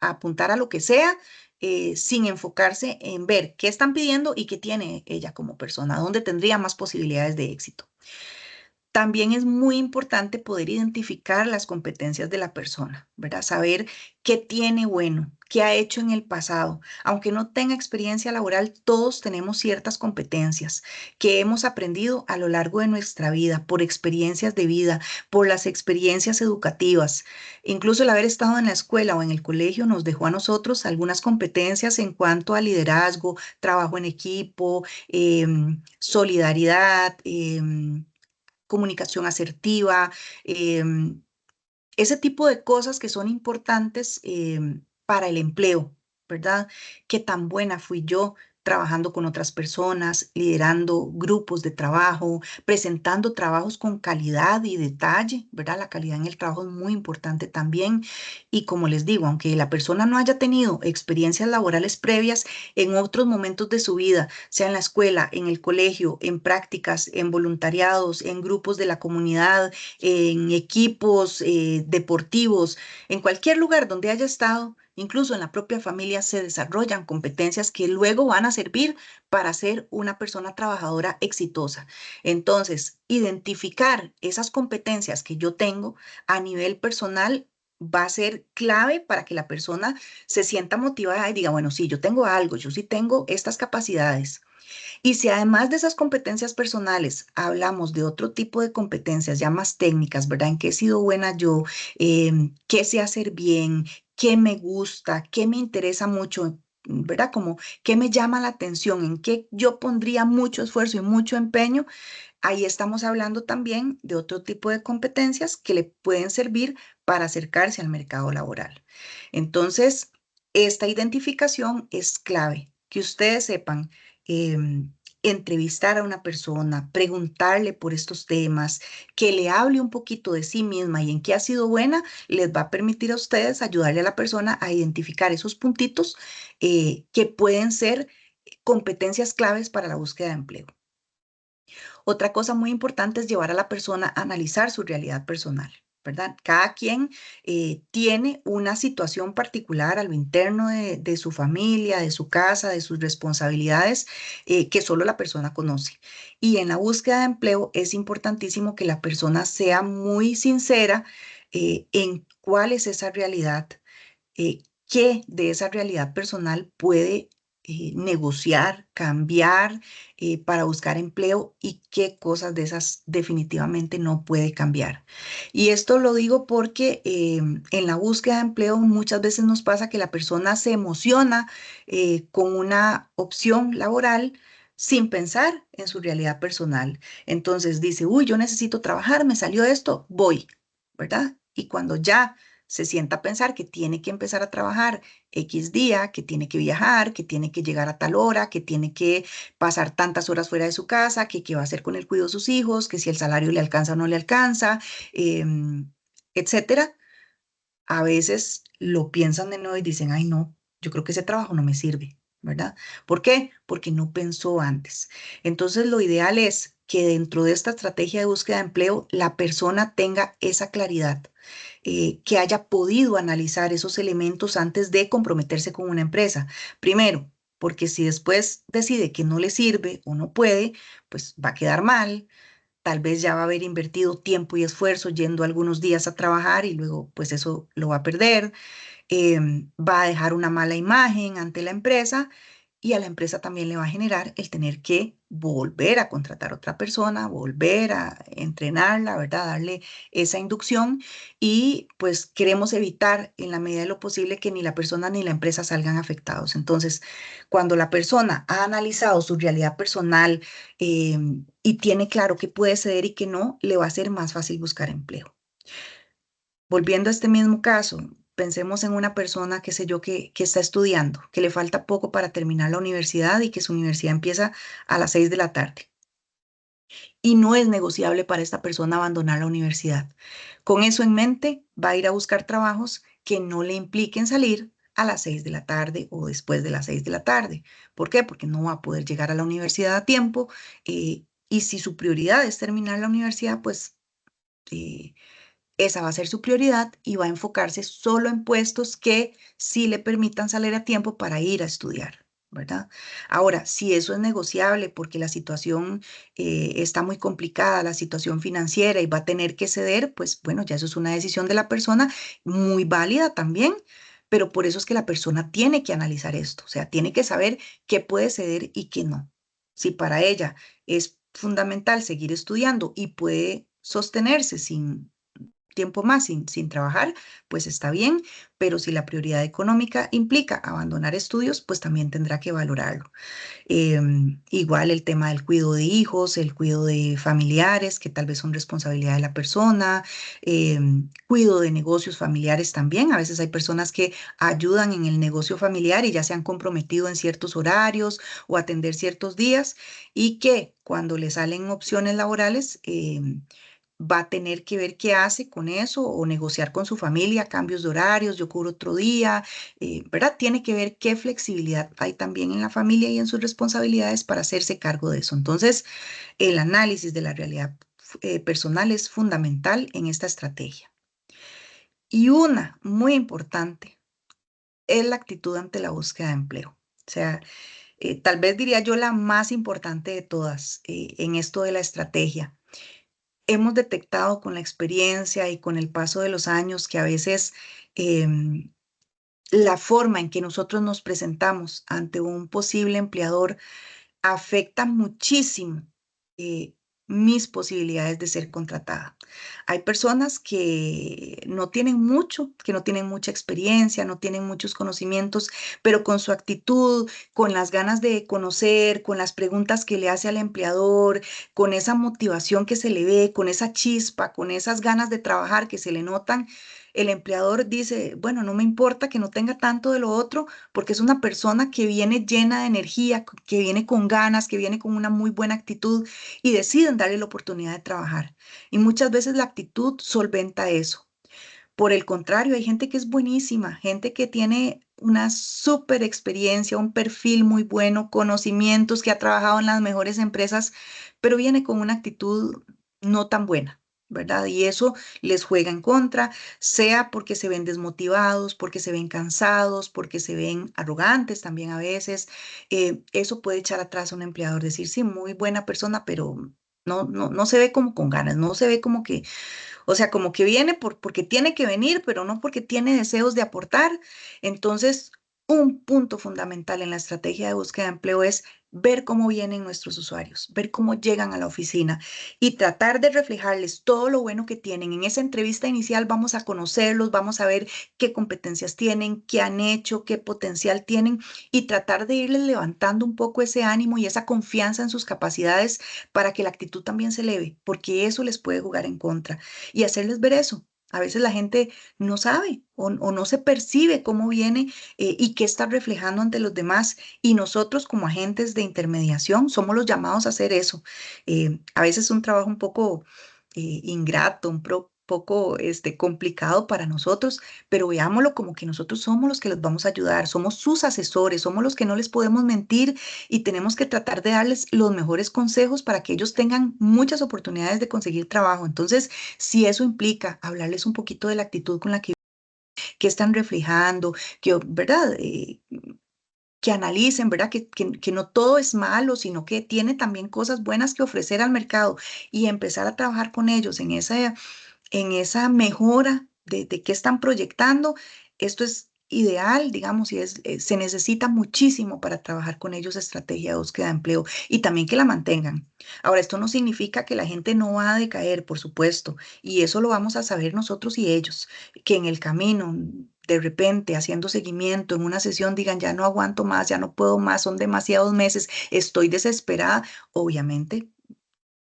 S1: a apuntar a lo que sea sin enfocarse en ver qué están pidiendo y qué tiene ella como persona, dónde tendría más posibilidades de éxito. También es muy importante poder identificar las competencias de la persona, ¿verdad? Saber qué tiene bueno, qué ha hecho en el pasado. Aunque no tenga experiencia laboral, todos tenemos ciertas competencias que hemos aprendido a lo largo de nuestra vida, por experiencias de vida, por las experiencias educativas. Incluso el haber estado en la escuela o en el colegio nos dejó a nosotros algunas competencias en cuanto a liderazgo, trabajo en equipo, solidaridad. Comunicación asertiva, ese tipo de cosas que son importantes para el empleo, ¿verdad? Qué tan buena fui yo trabajando con otras personas, liderando grupos de trabajo, presentando trabajos con calidad y detalle, ¿verdad? La calidad en el trabajo es muy importante también. Y como les digo, aunque la persona no haya tenido experiencias laborales previas en otros momentos de su vida, sea en la escuela, en el colegio, en prácticas, en voluntariados, en grupos de la comunidad, en equipos deportivos, en cualquier lugar donde haya estado, incluso en la propia familia, se desarrollan competencias que luego van a servir para ser una persona trabajadora exitosa. Entonces, identificar esas competencias que yo tengo a nivel personal va a ser clave para que la persona se sienta motivada y diga, bueno, sí, yo tengo algo, yo sí tengo estas capacidades. Y si además de esas competencias personales hablamos de otro tipo de competencias ya más técnicas, ¿verdad? En qué he sido buena yo, qué sé hacer bien, qué me gusta, qué me interesa mucho, ¿verdad? Como qué me llama la atención, en qué yo pondría mucho esfuerzo y mucho empeño, ahí estamos hablando también de otro tipo de competencias que le pueden servir para acercarse al mercado laboral. Entonces, esta identificación es clave, que ustedes sepan entrevistar a una persona, preguntarle por estos temas, que le hable un poquito de sí misma y en qué ha sido buena, les va a permitir a ustedes ayudarle a la persona a identificar esos puntitos que pueden ser competencias claves para la búsqueda de empleo. Otra cosa muy importante es llevar a la persona a analizar su realidad personal. ¿verdad? Cada quien tiene una situación particular a lo interno de su familia, de su casa, de sus responsabilidades, que solo la persona conoce. Y en la búsqueda de empleo es importantísimo que la persona sea muy sincera en cuál es esa realidad, qué de esa realidad personal puede negociar, cambiar para buscar empleo y qué cosas de esas definitivamente no puede cambiar. Y esto lo digo porque en la búsqueda de empleo muchas veces nos pasa que la persona se emociona con una opción laboral sin pensar en su realidad personal. Entonces dice, uy, yo necesito trabajar, me salió esto, voy, ¿verdad? Y cuando ya se sienta a pensar que tiene que empezar a trabajar X día, que tiene que viajar, que tiene que llegar a tal hora, que tiene que pasar tantas horas fuera de su casa, que qué va a hacer con el cuidado de sus hijos, que si el salario le alcanza o no le alcanza, etcétera. A veces lo piensan de nuevo y dicen, ay no, yo creo que ese trabajo no me sirve, ¿verdad? ¿Por qué? Porque no pensó antes. Entonces, lo ideal es que dentro de esta estrategia de búsqueda de empleo, la persona tenga esa claridad, que haya podido analizar esos elementos antes de comprometerse con una empresa. Primero, porque si después decide que no le sirve o no puede, pues va a quedar mal. Tal vez ya va a haber invertido tiempo y esfuerzo yendo algunos días a trabajar y luego pues eso lo va a perder, va a dejar una mala imagen ante la empresa y a la empresa también le va a generar el tener que volver a contratar a otra persona, volver a entrenarla, ¿verdad? Darle esa inducción y pues queremos evitar en la medida de lo posible que ni la persona ni la empresa salgan afectados. Entonces, cuando la persona ha analizado su realidad personal y tiene claro qué puede ceder y qué no, le va a ser más fácil buscar empleo. Volviendo a este mismo caso, pensemos en una persona, qué sé yo, que está estudiando, que le falta poco para terminar la universidad y que su universidad empieza a las 6 de la tarde. Y no es negociable para esta persona abandonar la universidad. Con eso en mente, va a ir a buscar trabajos que no le impliquen salir a las 6 de la tarde o después de las 6 de la tarde. ¿Por qué? Porque no va a poder llegar a la universidad a tiempo. Y si su prioridad es terminar la universidad, pues eh, esa va a ser su prioridad y va a enfocarse solo en puestos que sí le permitan salir a tiempo para ir a estudiar, ¿verdad? Ahora, si eso es negociable porque la situación está muy complicada, la situación financiera y va a tener que ceder, pues bueno, ya eso es una decisión de la persona, muy válida también. Pero por eso es que la persona tiene que analizar esto, o sea, tiene que saber qué puede ceder y qué no. Si para ella es fundamental seguir estudiando y puede sostenerse sin tiempo más sin trabajar, pues está bien, pero si la prioridad económica implica abandonar estudios, pues también tendrá que valorarlo. Igual el tema del cuidado de hijos, el cuidado de familiares, que tal vez son responsabilidad de la persona, cuidado de negocios familiares también. A veces hay personas que ayudan en el negocio familiar y ya se han comprometido en ciertos horarios o atender ciertos días y que cuando le salen opciones laborales, va a tener que ver qué hace con eso o negociar con su familia, cambios de horarios, yo cubro otro día, ¿verdad? Tiene que ver qué flexibilidad hay también en la familia y en sus responsabilidades para hacerse cargo de eso. Entonces, el análisis de la realidad personal es fundamental en esta estrategia. Y una muy importante es la actitud ante la búsqueda de empleo. O sea, tal vez diría yo la más importante de todas en esto de la estrategia. Hemos detectado con la experiencia y con el paso de los años que a veces em, la forma en que nosotros nos presentamos ante un posible empleador afecta muchísimo eh, mis posibilidades de ser contratada. Hay personas que no tienen mucho, que no tienen mucha experiencia, no tienen muchos conocimientos, pero con su actitud, con las ganas de conocer, con las preguntas que le hace al empleador, con esa motivación que se le ve, con esa chispa, con esas ganas de trabajar que se le notan, el empleador dice, bueno, no me importa que no tenga tanto de lo otro, porque es una persona que viene llena de energía, que viene con ganas, que viene con una muy buena actitud y deciden darle la oportunidad de trabajar. Y muchas veces la actitud solventa eso. Por el contrario, hay gente que es buenísima, gente que tiene una súper experiencia, un perfil muy bueno, conocimientos, que ha trabajado en las mejores empresas, pero viene con una actitud no tan buena. ¿verdad? Y eso les juega en contra, sea porque se ven desmotivados, porque se ven cansados, porque se ven arrogantes también a veces. Eso puede echar atrás a un empleador, decir, sí, muy buena persona, pero no se ve como con ganas, no se ve como que, o sea, como que viene porque tiene que venir, pero no porque tiene deseos de aportar. Entonces, un punto fundamental en la estrategia de búsqueda de empleo es ver cómo vienen nuestros usuarios, ver cómo llegan a la oficina y tratar de reflejarles todo lo bueno que tienen. En esa entrevista inicial vamos a conocerlos, vamos a ver qué competencias tienen, qué han hecho, qué potencial tienen y tratar de irles levantando un poco ese ánimo y esa confianza en sus capacidades para que la actitud también se eleve, porque eso les puede jugar en contra y hacerles ver eso. A veces la gente no sabe o no se percibe cómo viene y qué está reflejando ante los demás. Y nosotros como agentes de intermediación somos los llamados a hacer eso. A veces es un trabajo un poco ingrato, poco complicado para nosotros, pero veámoslo como que nosotros somos los que les vamos a ayudar, somos sus asesores, somos los que no les podemos mentir y tenemos que tratar de darles los mejores consejos para que ellos tengan muchas oportunidades de conseguir trabajo. Entonces, si eso implica hablarles un poquito de la actitud con la que están reflejando, que, ¿verdad? Que analicen, ¿verdad? Que no todo es malo, sino que tiene también cosas buenas que ofrecer al mercado y empezar a trabajar con ellos en esa mejora de qué están proyectando. Esto es ideal, digamos, y se necesita muchísimo para trabajar con ellos estrategia de búsqueda de empleo y también que la mantengan. Ahora, esto no significa que la gente no va a decaer, por supuesto, y eso lo vamos a saber nosotros y ellos, que en el camino, de repente, haciendo seguimiento en una sesión, digan, ya no aguanto más, ya no puedo más, son demasiados meses, estoy desesperada. Obviamente,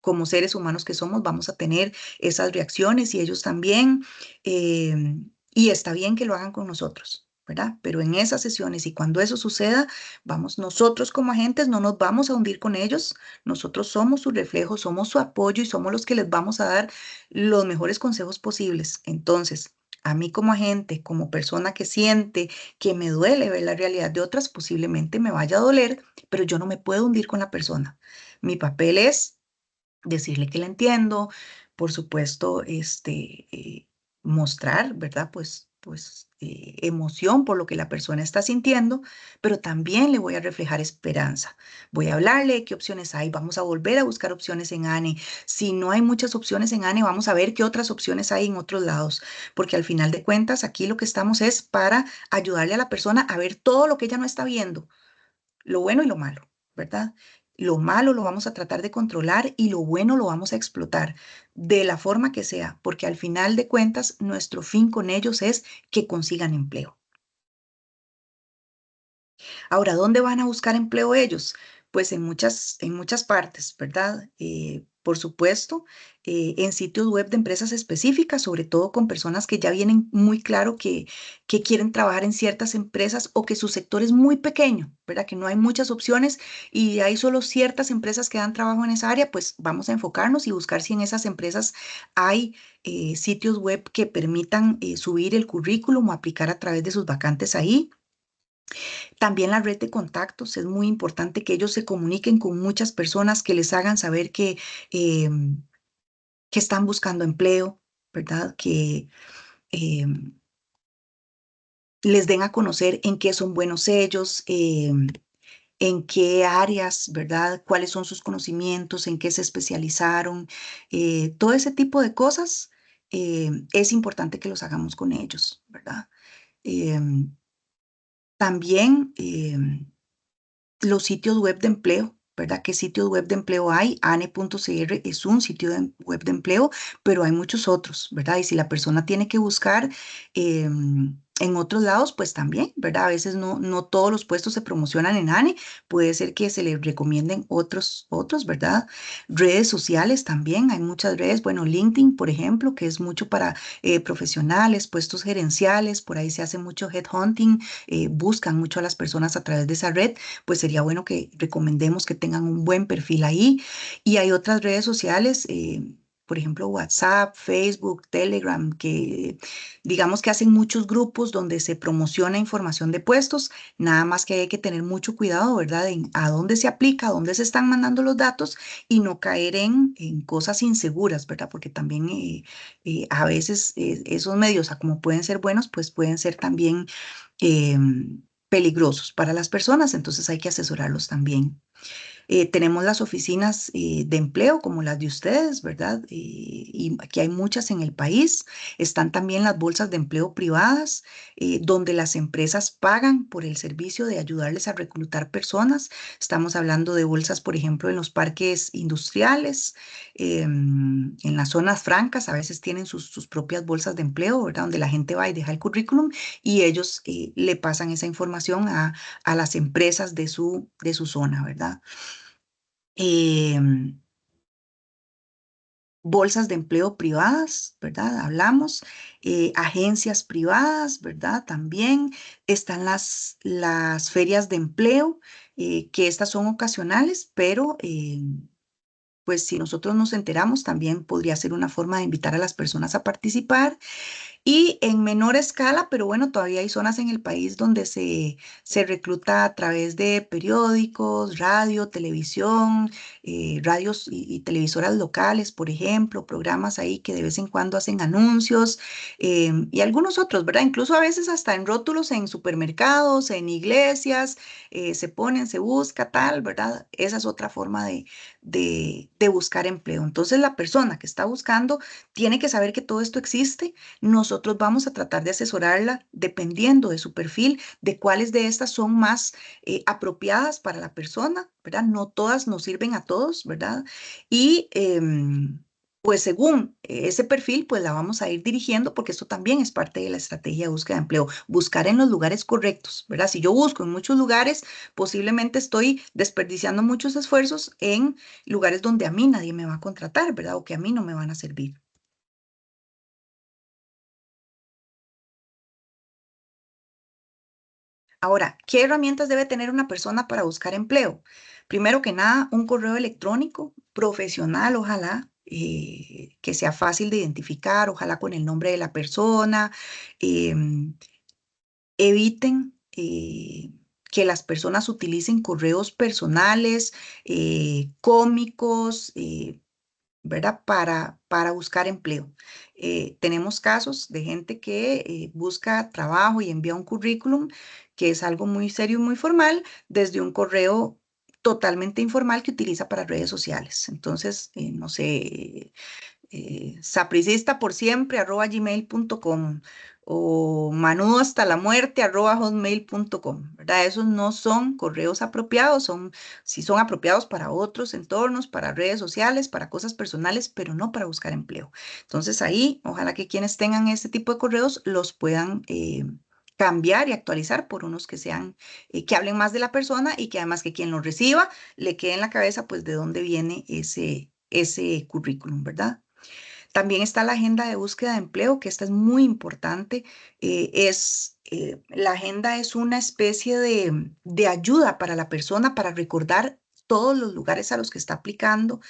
S1: como seres humanos que somos, vamos a tener esas reacciones y ellos también. Y está bien que lo hagan con nosotros, ¿verdad? Pero en esas sesiones y cuando eso suceda, vamos, nosotros como agentes no nos vamos a hundir con ellos. Nosotros somos su reflejo, somos su apoyo y somos los que les vamos a dar los mejores consejos posibles. Entonces, a mí como agente, como persona que siente que me duele ver la realidad de otras, posiblemente me vaya a doler, pero yo no me puedo hundir con la persona. Mi papel es decirle que la entiendo, por supuesto, mostrar, ¿verdad? Emoción por lo que la persona está sintiendo, pero también le voy a reflejar esperanza. Voy a hablarle de qué opciones hay, vamos a volver a buscar opciones en ANE. Si no hay muchas opciones en ANE, vamos a ver qué otras opciones hay en otros lados, porque al final de cuentas aquí lo que estamos es para ayudarle a la persona a ver todo lo que ella no está viendo, lo bueno y lo malo, ¿verdad? Lo malo lo vamos a tratar de controlar y lo bueno lo vamos a explotar de la forma que sea, porque al final de cuentas nuestro fin con ellos es que consigan empleo. Ahora, ¿dónde van a buscar empleo ellos? Pues en muchas partes, ¿verdad? Por supuesto, en sitios web de empresas específicas, sobre todo con personas que ya vienen muy claro que quieren trabajar en ciertas empresas o que su sector es muy pequeño, ¿verdad? Que no hay muchas opciones y hay solo ciertas empresas que dan trabajo en esa área, pues vamos a enfocarnos y buscar si en esas empresas hay sitios web que permitan subir el currículum o aplicar a través de sus vacantes ahí. También la red de contactos, es muy importante que ellos se comuniquen con muchas personas que les hagan saber que están buscando empleo, ¿verdad? Que em, les den a conocer en qué son buenos ellos, en qué áreas, ¿verdad? Cuáles son sus conocimientos, en qué se especializaron. Todo ese tipo de cosas es importante que los hagamos con ellos, ¿verdad? Em, también los sitios web de empleo, ¿verdad? ¿Qué sitios web de empleo hay? ANE.cr es un sitio web de empleo, pero hay muchos otros, ¿verdad? Y si la persona tiene que buscar en otros lados, pues también, ¿verdad? A veces no todos los puestos se promocionan en ANE, puede ser que se le recomienden otros, ¿verdad? Redes sociales también, hay muchas redes, bueno, LinkedIn, por ejemplo, que es mucho para profesionales, puestos gerenciales, por ahí se hace mucho headhunting, buscan mucho a las personas a través de esa red, pues sería bueno que recomendemos que tengan un buen perfil ahí. Y hay otras redes sociales, por ejemplo, WhatsApp, Facebook, Telegram, que digamos que hacen muchos grupos donde se promociona información de puestos, nada más que hay que tener mucho cuidado, ¿verdad? En a dónde se aplica, a dónde se están mandando los datos y no caer en cosas inseguras, ¿verdad? Porque también a veces esos medios, como pueden ser buenos, pues pueden ser también peligrosos para las personas, entonces hay que asesorarlos también. Tenemos las oficinas de empleo como las de ustedes, ¿verdad? Y aquí hay muchas en el país. Están también las bolsas de empleo privadas, donde las empresas pagan por el servicio de ayudarles a reclutar personas. Estamos hablando de bolsas, por ejemplo, en los parques industriales, en las zonas francas, a veces tienen sus propias bolsas de empleo, ¿verdad? Donde la gente va y deja el currículum y ellos le pasan esa información a las empresas de su zona, ¿verdad? em, Bolsas de empleo privadas, ¿verdad? Hablamos, agencias privadas, ¿verdad? También están las ferias de empleo, que estas son ocasionales, pero pues si nosotros nos enteramos, también podría ser una forma de invitar a las personas a participar. Y en menor escala, pero bueno, todavía hay zonas en el país donde se recluta a través de periódicos, radio, televisión, radios y televisoras locales, por ejemplo, programas ahí que de vez en cuando hacen anuncios y algunos otros, ¿verdad? Incluso a veces hasta en rótulos en supermercados, en iglesias, se ponen, se busca tal, ¿verdad? Esa es otra forma de buscar empleo. Entonces, la persona que está buscando tiene que saber que todo esto existe. Nosotros vamos a tratar de asesorarla dependiendo de su perfil, de cuáles de estas son más apropiadas para la persona, ¿verdad? No todas nos sirven a todos, ¿verdad? Y pues según ese perfil, pues la vamos a ir dirigiendo porque esto también es parte de la estrategia de búsqueda de empleo, buscar en los lugares correctos, ¿verdad? Si yo busco en muchos lugares, posiblemente estoy desperdiciando muchos esfuerzos en lugares donde a mí nadie me va a contratar, ¿verdad? O que a mí no me van a servir. Ahora, ¿qué herramientas debe tener una persona para buscar empleo? Primero que nada, un correo electrónico profesional, ojalá, que sea fácil de identificar, ojalá con el nombre de la persona. em, Eviten que las personas utilicen correos personales, cómicos, ¿verdad? Para buscar empleo. Tenemos casos de gente que busca trabajo y envía un currículum, que es algo muy serio y muy formal, desde un correo totalmente informal que utiliza para redes sociales. Entonces, no sé, sapricista por siempre @gmail.com o manudo hasta la muerte @hotmail.com, ¿verdad? Esos no son correos apropiados, sí son apropiados para otros entornos, para redes sociales, para cosas personales, pero no para buscar empleo. Entonces ahí, ojalá que quienes tengan este tipo de correos los puedan cambiar y actualizar por unos que sean, que hablen más de la persona y que además que quien lo reciba le quede en la cabeza, pues, de dónde viene ese currículum, ¿verdad? También está la agenda de búsqueda de empleo, que esta es muy importante. La agenda es una especie de ayuda para la persona para recordar todos los lugares a los que está aplicando,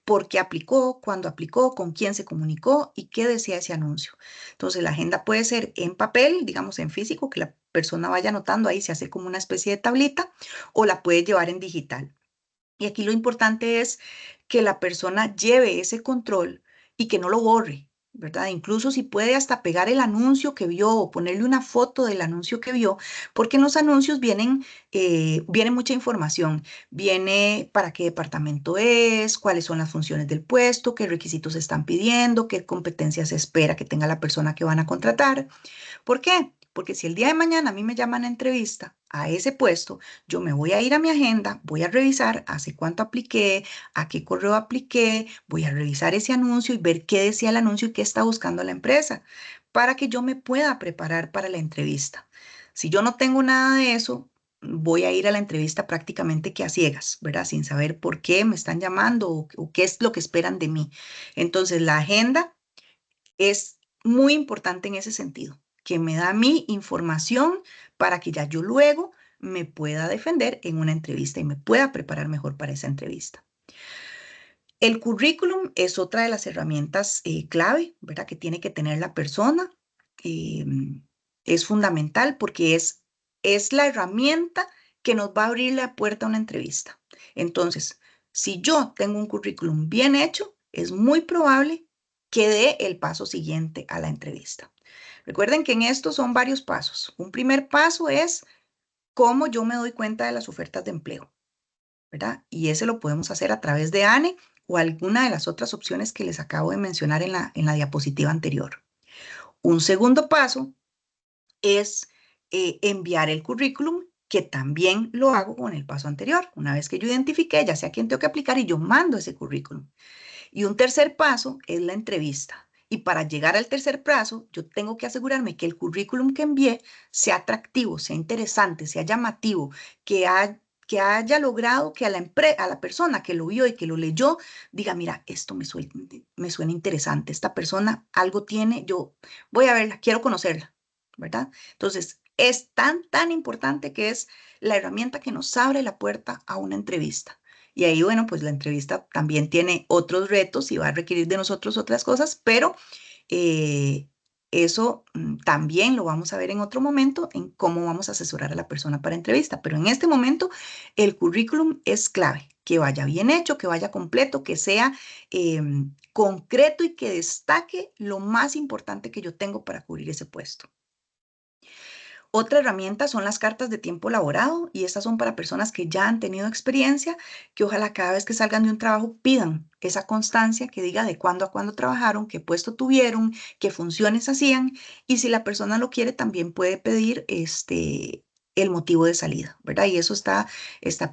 S1: por qué aplicó, cuándo aplicó, con quién se comunicó y qué decía ese anuncio. Entonces, la agenda puede ser en papel, digamos en físico, que la persona vaya anotando ahí, se hace como una especie de tablita, o la puede llevar en digital. Y aquí lo importante es que la persona lleve ese control y que no lo borre, ¿verdad? Incluso si puede hasta pegar el anuncio que vio o ponerle una foto del anuncio que vio, porque en los anuncios viene mucha información. Viene para qué departamento es, cuáles son las funciones del puesto, qué requisitos están pidiendo, qué competencias se espera que tenga la persona que van a contratar. ¿Por qué? Porque si el día de mañana a mí me llaman a entrevista a ese puesto, yo me voy a ir a mi agenda, voy a revisar hace cuánto apliqué, a qué correo apliqué, voy a revisar ese anuncio y ver qué decía el anuncio y qué está buscando la empresa para que yo me pueda preparar para la entrevista. Si yo no tengo nada de eso, voy a ir a la entrevista prácticamente que a ciegas, ¿verdad? Sin saber por qué me están llamando o qué es lo que esperan de mí. Entonces, la agenda es muy importante en ese sentido, que me da mi información para que ya yo luego me pueda defender en una entrevista y me pueda preparar mejor para esa entrevista. El currículum es otra de las herramientas clave, ¿verdad? Que tiene que tener la persona. Eh, es fundamental porque es la herramienta que nos va a abrir la puerta a una entrevista. Entonces, si yo tengo un currículum bien hecho, es muy probable que dé el paso siguiente a la entrevista. Recuerden que en esto son varios pasos. Un primer paso es cómo yo me doy cuenta de las ofertas de empleo, ¿verdad? Y ese lo podemos hacer a través de ANE o alguna de las otras opciones que les acabo de mencionar en la diapositiva anterior. Un segundo paso es enviar el currículum, que también lo hago con el paso anterior. Una vez que yo identifique, ya sé a quién tengo que aplicar y yo mando ese currículum. Y un tercer paso es la entrevista. Y para llegar al tercer paso, yo tengo que asegurarme que el currículum que envié sea atractivo, sea interesante, sea llamativo, que haya logrado que a la persona que lo vio y que lo leyó diga, mira, esto me suena interesante, esta persona algo tiene, yo voy a verla, quiero conocerla, ¿verdad? Entonces, es tan importante que es la herramienta que nos abre la puerta a una entrevista. Y ahí, bueno, pues la entrevista también tiene otros retos y va a requerir de nosotros otras cosas, pero eh, eso también lo vamos a ver en otro momento en cómo vamos a asesorar a la persona para entrevista. Pero en este momento el currículum es clave, que vaya bien hecho, que vaya completo, que sea concreto y que destaque lo más importante que yo tengo para cubrir ese puesto. Otra herramienta son las cartas de tiempo laborado y estas son para personas que ya han tenido experiencia, que ojalá cada vez que salgan de un trabajo pidan esa constancia que diga de cuándo a cuándo trabajaron, qué puesto tuvieron, qué funciones hacían y si la persona lo quiere también puede pedir el motivo de salida, ¿verdad? Y eso está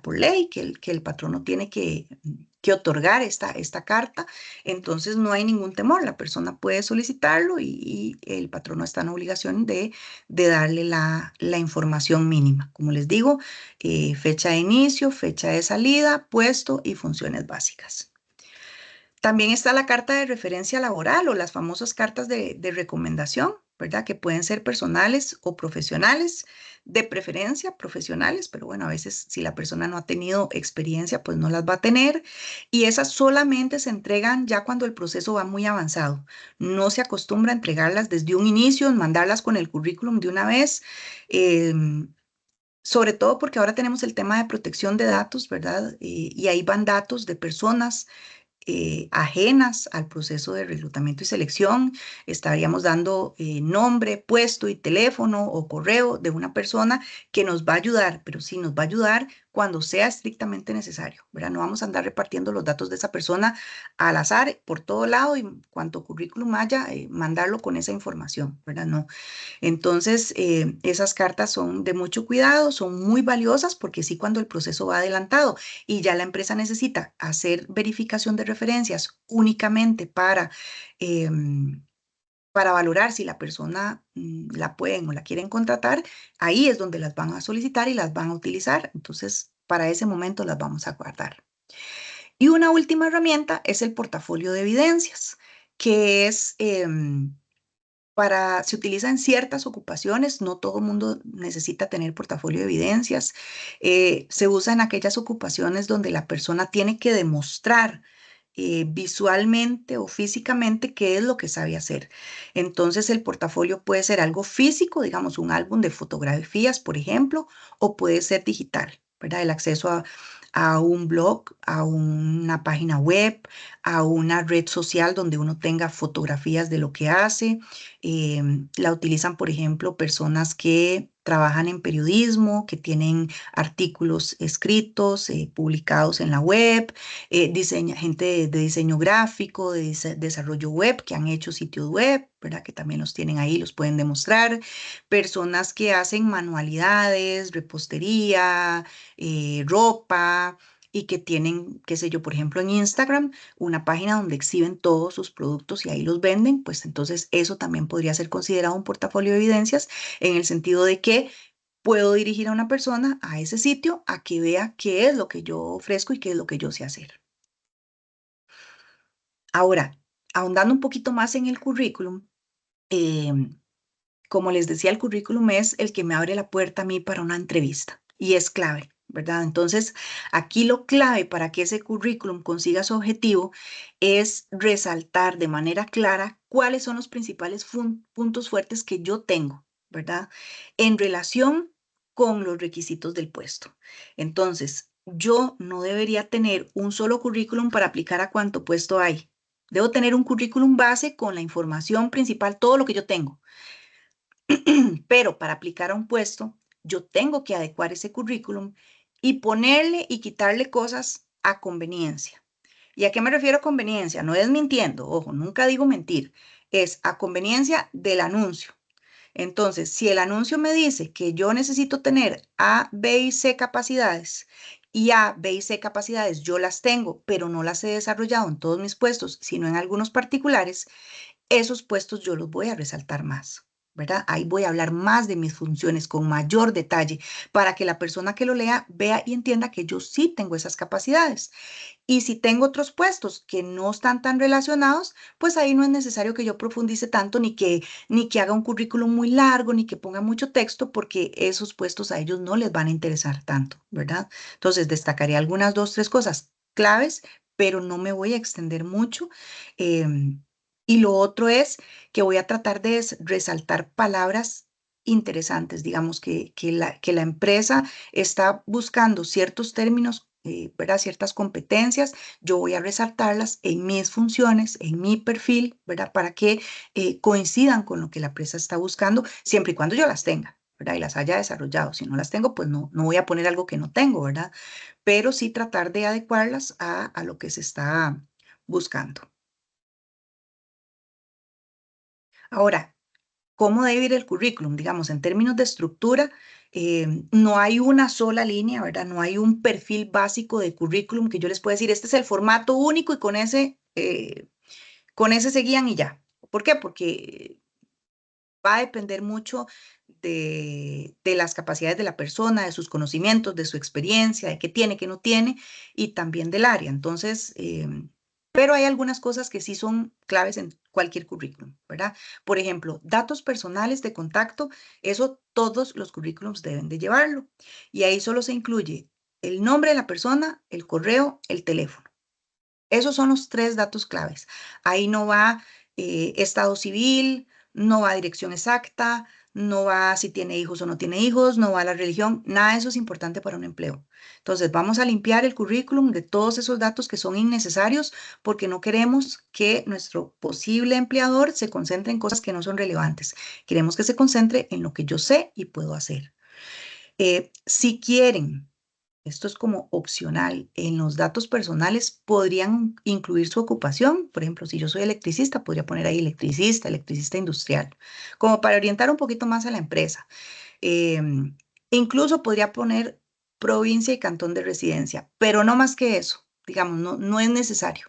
S1: por ley, que el patrono tiene que otorgar esta carta, entonces no hay ningún temor, la persona puede solicitarlo y el patrono está en obligación de darle la información mínima. Como les digo, fecha de inicio, fecha de salida, puesto y funciones básicas. También está la carta de referencia laboral o las famosas cartas de recomendación, ¿verdad? Que pueden ser personales o profesionales, de preferencia profesionales, pero bueno, a veces si la persona no ha tenido experiencia, pues no las va a tener. Y esas solamente se entregan ya cuando el proceso va muy avanzado. No se acostumbra a entregarlas desde un inicio, mandarlas con el currículum de una vez. Sobre todo porque ahora tenemos el tema de protección de datos, ¿verdad? Y ahí van datos de personas ajenas al proceso de reclutamiento y selección. Estaríamos dando nombre, puesto y teléfono o correo de una persona que nos va a ayudar, pero sí nos va a ayudar cuando sea estrictamente necesario, ¿verdad? No vamos a andar repartiendo los datos de esa persona al azar por todo lado y cuanto currículum haya, mandarlo con esa información, ¿verdad? No. Entonces, esas cartas son de mucho cuidado, son muy valiosas porque sí, cuando el proceso va adelantado y ya la empresa necesita hacer verificación de referencias únicamente para valorar si la persona la pueden o la quieren contratar, ahí es donde las van a solicitar y las van a utilizar. Entonces, para ese momento las vamos a guardar. Y una última herramienta es el portafolio de evidencias, que se utiliza en ciertas ocupaciones, no todo el mundo necesita tener portafolio de evidencias. Se usa en aquellas ocupaciones donde la persona tiene que demostrar visualmente o físicamente qué es lo que sabe hacer. Entonces el portafolio puede ser algo físico, digamos un álbum de fotografías, por ejemplo, o puede ser digital, ¿verdad? El acceso a un blog, a una página web, a una red social donde uno tenga fotografías de lo que hace. La utilizan, por ejemplo, personas que trabajan en periodismo, que tienen artículos escritos, publicados en la web, gente de diseño gráfico, de desarrollo web, que han hecho sitios web, ¿verdad? Que también los tienen ahí, los pueden demostrar. Personas que hacen manualidades, repostería, ropa y que tienen, qué sé yo, por ejemplo, en Instagram, una página donde exhiben todos sus productos y ahí los venden, pues entonces eso también podría ser considerado un portafolio de evidencias en el sentido de que puedo dirigir a una persona a ese sitio a que vea qué es lo que yo ofrezco y qué es lo que yo sé hacer. Ahora, ahondando un poquito más en el currículum, em, como les decía, el currículum es el que me abre la puerta a mí para una entrevista y es clave. ¿verdad? Entonces, aquí lo clave para que ese currículum consiga su objetivo es resaltar de manera clara cuáles son los principales puntos fuertes que yo tengo, ¿verdad? En relación con los requisitos del puesto. Entonces, yo no debería tener un solo currículum para aplicar a cuánto puesto hay. Debo tener un currículum base con la información principal, todo lo que yo tengo. Pero para aplicar a un puesto, yo tengo que adecuar ese currículum y ponerle y quitarle cosas a conveniencia. ¿Y a qué me refiero a conveniencia? No es mintiendo, ojo, nunca digo mentir, es a conveniencia del anuncio. Entonces, si el anuncio me dice que yo necesito tener A, B y C capacidades, y A, B y C capacidades yo las tengo, pero no las he desarrollado en todos mis puestos, sino en algunos particulares, esos puestos yo los voy a resaltar más, ¿verdad? Ahí voy a hablar más de mis funciones con mayor detalle para que la persona que lo lea vea y entienda que yo sí tengo esas capacidades. Y si tengo otros puestos que no están tan relacionados, pues ahí no es necesario que yo profundice tanto ni que haga un currículum muy largo, ni que ponga mucho texto, porque esos puestos a ellos no les van a interesar tanto, ¿verdad? Entonces, destacaré algunas dos, tres cosas claves, pero no me voy a extender mucho. Y lo otro es que voy a tratar de resaltar palabras interesantes, digamos que la empresa está buscando ciertos términos, ¿verdad? Ciertas competencias, yo voy a resaltarlas en mis funciones, en mi perfil, ¿verdad? Para que coincidan con lo que la empresa está buscando, siempre y cuando yo las tenga, ¿verdad? Y las haya desarrollado. Si no las tengo, pues no voy a poner algo que no tengo, ¿verdad? Pero sí tratar de adecuarlas a lo que se está buscando. Ahora, ¿cómo debe ir el currículum? Digamos, en términos de estructura, no hay una sola línea, ¿verdad? No hay un perfil básico de currículum que yo les pueda decir, este es el formato único y con ese se guían y ya. ¿Por qué? Porque va a depender mucho de las capacidades de la persona, de sus conocimientos, de su experiencia, de qué tiene, qué no tiene, y también del área. Entonces, pero hay algunas cosas que sí son claves en cualquier currículum, ¿verdad? Por ejemplo, datos personales de contacto, eso todos los currículums deben de llevarlo. Y ahí solo se incluye el nombre de la persona, el correo, el teléfono. Esos son los tres datos claves. Ahí no va estado civil, no va dirección exacta, no va si tiene hijos o no tiene hijos, no va la religión, nada de eso es importante para un empleo. Entonces, vamos a limpiar el currículum de todos esos datos que son innecesarios porque no queremos que nuestro posible empleador se concentre en cosas que no son relevantes. Queremos que se concentre en lo que yo sé y puedo hacer. Si quieren, esto es como opcional. En los datos personales podrían incluir su ocupación. Por ejemplo, si yo soy electricista, podría poner ahí electricista, electricista industrial, como para orientar un poquito más a la empresa. Incluso podría poner provincia y cantón de residencia, pero no más que eso. Digamos, no es necesario.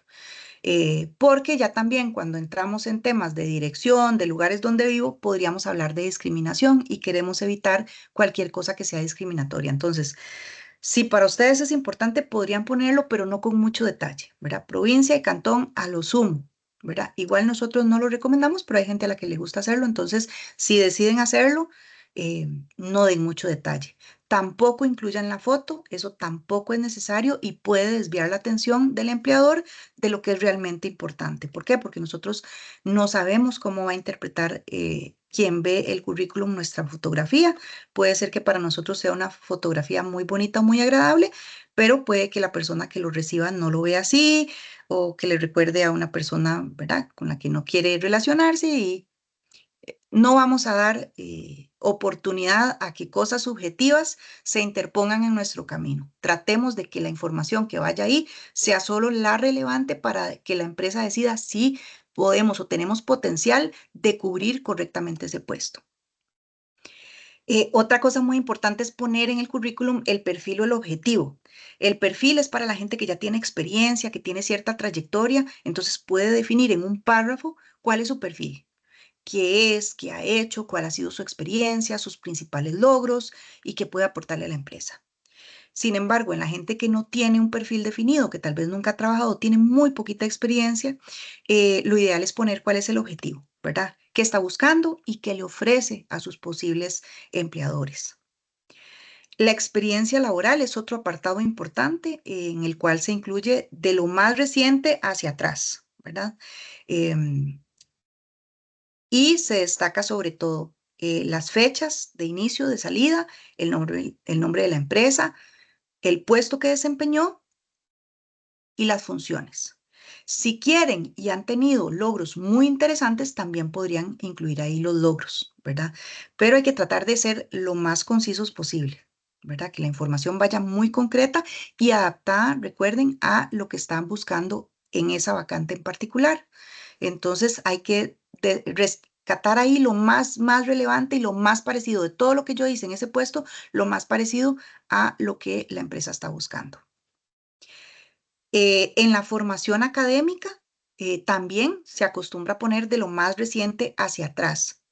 S1: Porque ya también cuando entramos en temas de dirección, de lugares donde vivo, podríamos hablar de discriminación y queremos evitar cualquier cosa que sea discriminatoria. Entonces, si para ustedes es importante, podrían ponerlo, pero no con mucho detalle, ¿verdad? Provincia y cantón a lo sumo, ¿verdad? Igual nosotros no lo recomendamos, pero hay gente a la que le gusta hacerlo, entonces si deciden hacerlo, no den mucho detalle. Tampoco incluyan la foto, eso tampoco es necesario y puede desviar la atención del empleador de lo que es realmente importante. ¿Por qué? Porque nosotros no sabemos cómo va a interpretar quien ve el currículum nuestra fotografía. Puede ser que para nosotros sea una fotografía muy bonita, muy agradable, pero puede que la persona que lo reciba no lo vea así o que le recuerde a una persona, ¿verdad?, con la que no quiere relacionarse y no vamos a dar oportunidad a que cosas subjetivas se interpongan en nuestro camino. Tratemos de que la información que vaya ahí sea solo la relevante para que la empresa decida si podemos o tenemos potencial de cubrir correctamente ese puesto. Otra cosa muy importante es poner en el currículum el perfil o el objetivo. El perfil es para la gente que ya tiene experiencia, que tiene cierta trayectoria, entonces puede definir en un párrafo cuál es su perfil, qué es, qué ha hecho, cuál ha sido su experiencia, sus principales logros y qué puede aportarle a la empresa. Sin embargo, en la gente que no tiene un perfil definido, que tal vez nunca ha trabajado, tiene muy poquita experiencia, lo ideal es poner cuál es el objetivo, ¿verdad? ¿Qué está buscando y qué le ofrece a sus posibles empleadores? La experiencia laboral es otro apartado importante en el cual se incluye de lo más reciente hacia atrás, ¿verdad? Em, y se destaca sobre todo las fechas de inicio, de salida, el nombre de la empresa, el puesto que desempeñó y las funciones. Si quieren y han tenido logros muy interesantes, también podrían incluir ahí los logros, ¿verdad? Pero hay que tratar de ser lo más concisos posible, ¿verdad? Que la información vaya muy concreta y adaptada, recuerden, a lo que están buscando en esa vacante en particular. Entonces hay que rescatar ahí lo más relevante y lo más parecido de todo lo que yo hice en ese puesto, lo más parecido a lo que la empresa está buscando. En la formación académica también se acostumbra a poner de lo más reciente hacia atrás.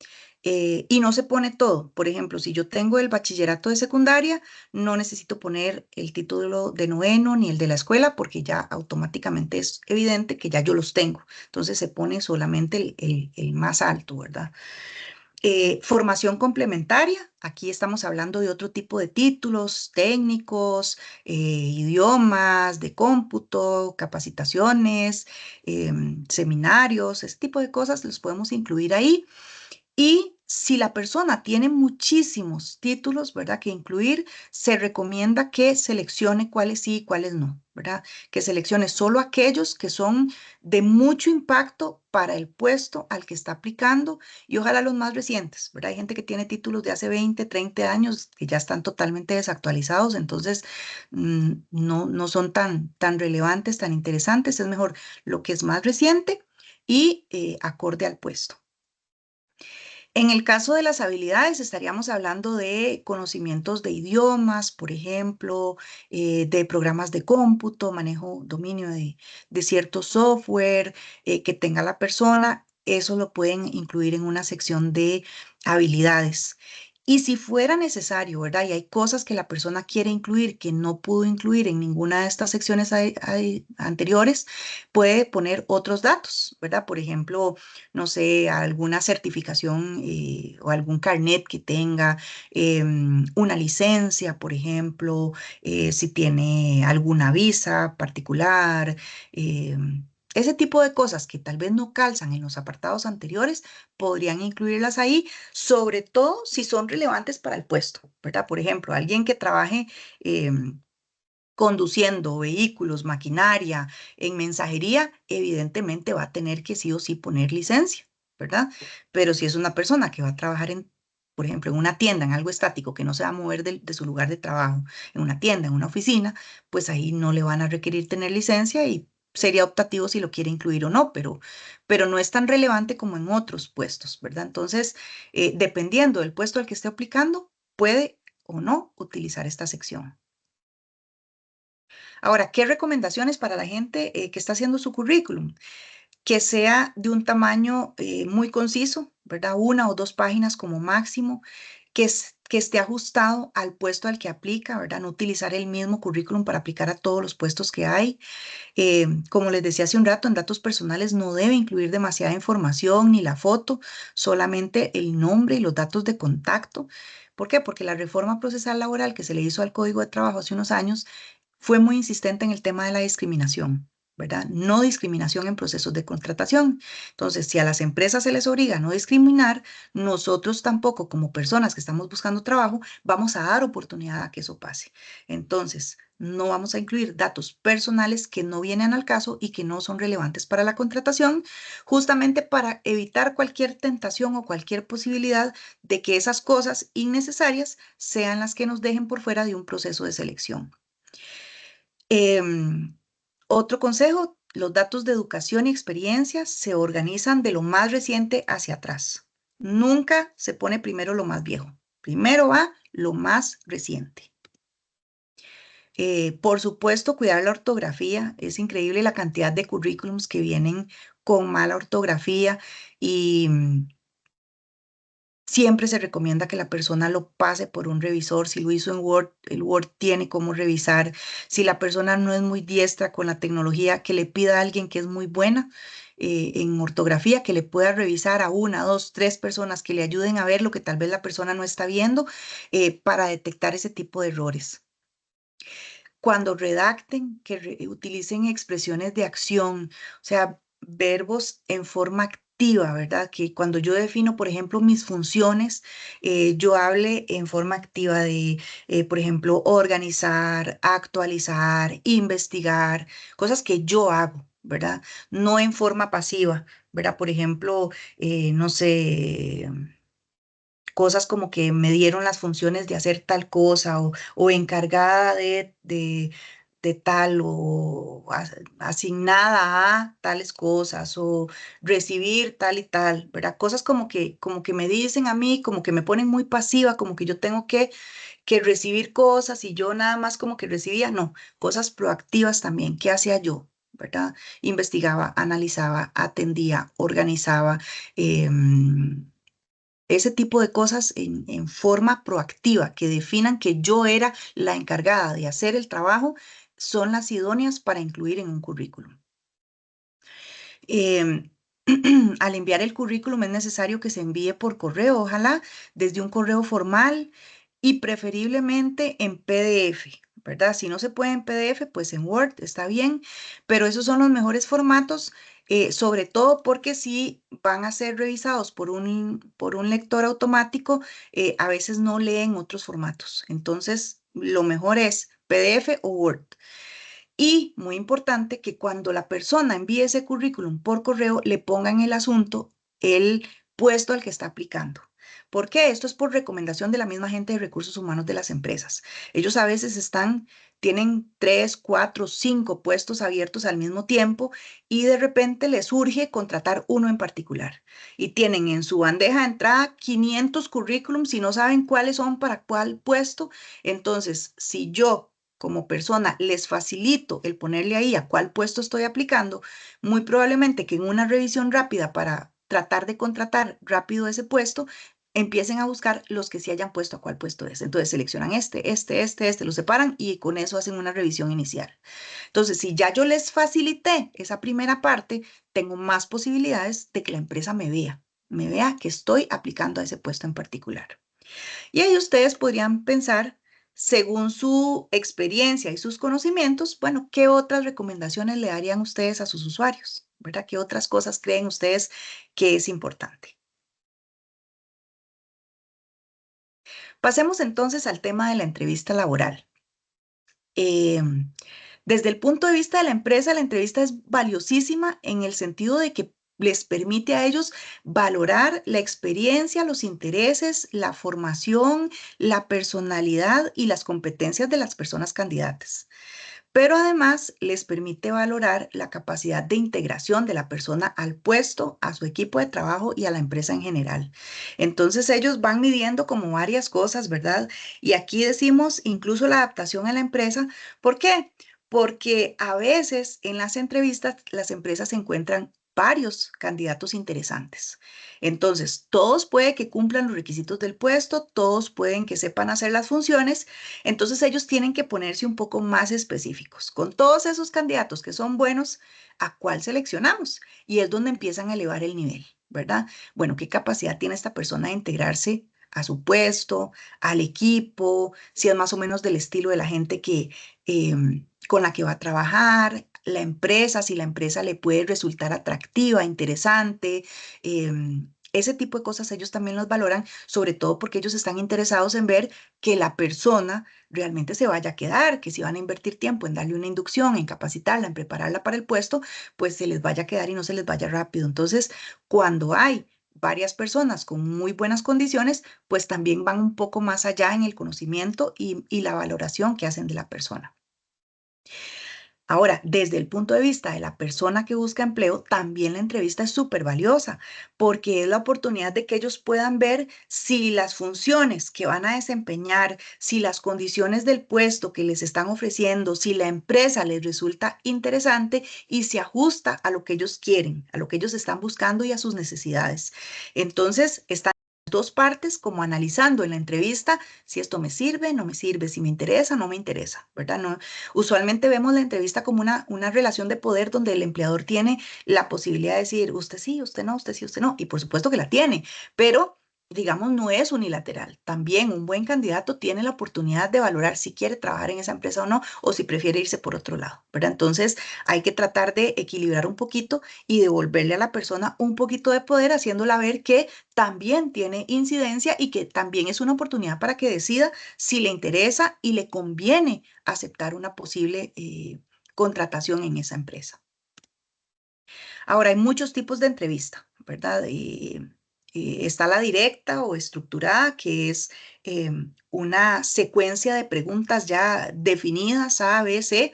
S1: Y no se pone todo. Por ejemplo, si yo tengo el bachillerato de secundaria, no necesito poner el título de noveno ni el de la escuela porque ya automáticamente es evidente que ya yo los tengo. Entonces se pone solamente el más alto, ¿verdad? Formación complementaria, aquí estamos hablando de otro tipo de títulos técnicos, idiomas, de cómputo, capacitaciones, seminarios, ese tipo de cosas los podemos incluir ahí. Y si la persona tiene muchísimos títulos, ¿verdad? Que incluir, se recomienda que seleccione cuáles sí y cuáles no, ¿verdad? Que seleccione solo aquellos que son de mucho impacto para el puesto al que está aplicando y ojalá los más recientes, ¿verdad? Hay gente que tiene títulos de hace 20, 30 años que ya están totalmente desactualizados, entonces no son tan relevantes, tan interesantes. Es mejor lo que es más reciente y acorde al puesto. En el caso de las habilidades, estaríamos hablando de conocimientos de idiomas, por ejemplo, de programas de cómputo, manejo, dominio de cierto software que tenga la persona. Eso lo pueden incluir en una sección de habilidades. Y si fuera necesario, ¿verdad? Y hay cosas que la persona quiere incluir que no pudo incluir en ninguna de estas secciones anteriores, puede poner otros datos, ¿verdad? Por ejemplo, no sé, alguna certificación o algún carnet que tenga, una licencia, por ejemplo, si tiene alguna visa particular, ese tipo de cosas que tal vez no calzan en los apartados anteriores, podrían incluirlas ahí, sobre todo si son relevantes para el puesto, ¿verdad? Por ejemplo, alguien que trabaje conduciendo vehículos, maquinaria, en mensajería, evidentemente va a tener que sí o sí poner licencia, ¿verdad? Pero si es una persona que va a trabajar en, por ejemplo, en una tienda, en algo estático, que no se va a mover de su lugar de trabajo, en una tienda, en una oficina, pues ahí no le van a requerir tener licencia y sería optativo si lo quiere incluir o no, pero no es tan relevante como en otros puestos, ¿verdad? Entonces, dependiendo del puesto al que esté aplicando, puede o no utilizar esta sección. Ahora, ¿qué recomendaciones para la gente que está haciendo su currículum? Que sea de un tamaño muy conciso, ¿verdad? Una o dos páginas como máximo, que esté ajustado al puesto al que aplica, ¿verdad? No utilizar el mismo currículum para aplicar a todos los puestos que hay. Como les decía hace un rato, en datos personales no debe incluir demasiada información ni la foto, solamente el nombre y los datos de contacto. ¿Por qué? Porque la reforma procesal laboral que se le hizo al Código de Trabajo hace unos años fue muy insistente en el tema de la discriminación, ¿verdad? No discriminación en procesos de contratación. Entonces, si a las empresas se les obliga a no discriminar, nosotros tampoco, como personas que estamos buscando trabajo, vamos a dar oportunidad a que eso pase. Entonces, no vamos a incluir datos personales que no vienen al caso y que no son relevantes para la contratación, justamente para evitar cualquier tentación o cualquier posibilidad de que esas cosas innecesarias sean las que nos dejen por fuera de un proceso de selección. Em, Otro consejo, los datos de educación y experiencia se organizan de lo más reciente hacia atrás. Nunca se pone primero lo más viejo. Primero va lo más reciente. Por supuesto, cuidar la ortografía. Es increíble la cantidad de currículums que vienen con mala ortografía y siempre se recomienda que la persona lo pase por un revisor. Si lo hizo en Word, el Word tiene cómo revisar. Si la persona no es muy diestra con la tecnología, que le pida a alguien que es muy buena en ortografía que le pueda revisar a una, dos, tres personas que le ayuden a ver lo que tal vez la persona no está viendo para detectar ese tipo de errores. Cuando redacten, que utilicen expresiones de acción, o sea, verbos en forma activa, ¿verdad? Que cuando yo defino, por ejemplo, mis funciones, yo hable en forma activa de, por ejemplo, organizar, actualizar, investigar, cosas que yo hago, ¿verdad? No en forma pasiva, ¿verdad? Por ejemplo, no sé, cosas como que me dieron las funciones de hacer tal cosa o encargada de tal o asignada a tales cosas o recibir tal y tal, ¿verdad? Cosas como que me dicen a mí, como que me ponen muy pasiva, como que yo tengo que recibir cosas y yo nada más como que recibía, no, cosas proactivas también. ¿Qué hacía yo? ¿Verdad? Investigaba, analizaba, atendía, organizaba. Ese tipo de cosas en forma proactiva, que definan que yo era la encargada de hacer el trabajo, son las idóneas para incluir en un currículum. Em, Al enviar el currículum es necesario que se envíe por correo, ojalá desde un correo formal y preferiblemente en PDF, ¿verdad? Si no se puede en PDF, pues en Word está bien, pero esos son los mejores formatos, sobre todo porque si van a ser revisados por un lector automático, a veces no leen otros formatos. Entonces, lo mejor es PDF o Word. Y muy importante que cuando la persona envíe ese currículum por correo, le ponga en el asunto el puesto al que está aplicando. ¿Por qué? Esto es por recomendación de la misma gente de recursos humanos de las empresas. Ellos a veces tienen 3, 4, 5 puestos abiertos al mismo tiempo y de repente les urge contratar uno en particular. Y tienen en su bandeja de entrada 500 currículums y no saben cuáles son para cuál puesto. Entonces, si yo como persona les facilito el ponerle ahí a cuál puesto estoy aplicando, muy probablemente que en una revisión rápida para tratar de contratar rápido ese puesto, empiecen a buscar los que sí hayan puesto a cuál puesto es. Entonces seleccionan este, lo separan y con eso hacen una revisión inicial. Entonces, si ya yo les facilité esa primera parte, tengo más posibilidades de que la empresa me vea que estoy aplicando a ese puesto en particular. Y ahí ustedes podrían pensar, según su experiencia y sus conocimientos, bueno, ¿qué otras recomendaciones le darían ustedes a sus usuarios? ¿Verdad? ¿Qué otras cosas creen ustedes que es importante? Pasemos entonces al tema de la entrevista laboral. Em, Desde el punto de vista de la empresa, la entrevista es valiosísima en el sentido de que les permite a ellos valorar la experiencia, los intereses, la formación, la personalidad y las competencias de las personas candidatas. Pero además les permite valorar la capacidad de integración de la persona al puesto, a su equipo de trabajo y a la empresa en general. Entonces ellos van midiendo como varias cosas, ¿verdad? Y aquí decimos incluso la adaptación a la empresa. ¿Por qué? Porque a veces en las entrevistas las empresas encuentran varios candidatos interesantes. Entonces, todos pueden que cumplan los requisitos del puesto, todos pueden que sepan hacer las funciones, entonces ellos tienen que ponerse un poco más específicos. Con todos esos candidatos que son buenos, ¿a cuál seleccionamos? Y es donde empiezan a elevar el nivel, ¿verdad? Bueno, ¿qué capacidad tiene esta persona de integrarse a su puesto, al equipo? Si es más o menos del estilo de la gente con la que va a trabajar, la empresa, si la empresa le puede resultar atractiva, interesante. Ese tipo de cosas ellos también los valoran, sobre todo porque ellos están interesados en ver que la persona realmente se vaya a quedar, que si van a invertir tiempo en darle una inducción, en capacitarla, en prepararla para el puesto, pues se les vaya a quedar y no se les vaya rápido. Entonces, cuando hay varias personas con muy buenas condiciones, pues también van un poco más allá en el conocimiento y la valoración que hacen de la persona. Ahora, desde el punto de vista de la persona que busca empleo, también la entrevista es súper valiosa porque es la oportunidad de que ellos puedan ver si las funciones que van a desempeñar, si las condiciones del puesto que les están ofreciendo, si la empresa les resulta interesante y se ajusta a lo que ellos quieren, a lo que ellos están buscando y a sus necesidades. Entonces, están dos partes como analizando en la entrevista si esto me sirve, no me sirve, si me interesa, no me interesa, ¿verdad? No, usualmente vemos la entrevista como una relación de poder donde el empleador tiene la posibilidad de decir, usted sí, usted no, usted sí, usted no, y por supuesto que la tiene, pero digamos, no es unilateral. También un buen candidato tiene la oportunidad de valorar si quiere trabajar en esa empresa o no, o si prefiere irse por otro lado, ¿verdad? Entonces, hay que tratar de equilibrar un poquito y devolverle a la persona un poquito de poder, haciéndola ver que también tiene incidencia y que también es una oportunidad para que decida si le interesa y le conviene aceptar una posible contratación en esa empresa. Ahora, hay muchos tipos de entrevista, ¿verdad? Está la directa o estructurada, que es una secuencia de preguntas ya definidas, A, B, C,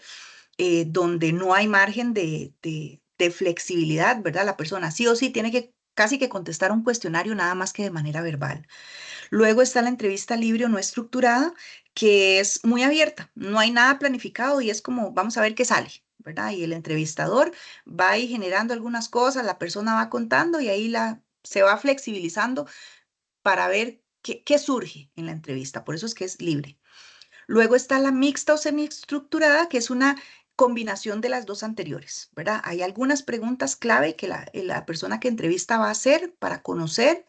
S1: donde no hay margen de flexibilidad, ¿verdad? La persona sí o sí tiene que casi que contestar un cuestionario nada más que de manera verbal. Luego está la entrevista libre o no estructurada, que es muy abierta, no hay nada planificado y es como, vamos a ver qué sale, ¿verdad? Y el entrevistador va ahí generando algunas cosas, la persona va contando y ahí se va flexibilizando para ver qué surge en la entrevista. Por eso es que es libre. Luego está la mixta o semiestructurada, que es una combinación de las dos anteriores, ¿verdad? Hay algunas preguntas clave que la persona que entrevista va a hacer para conocer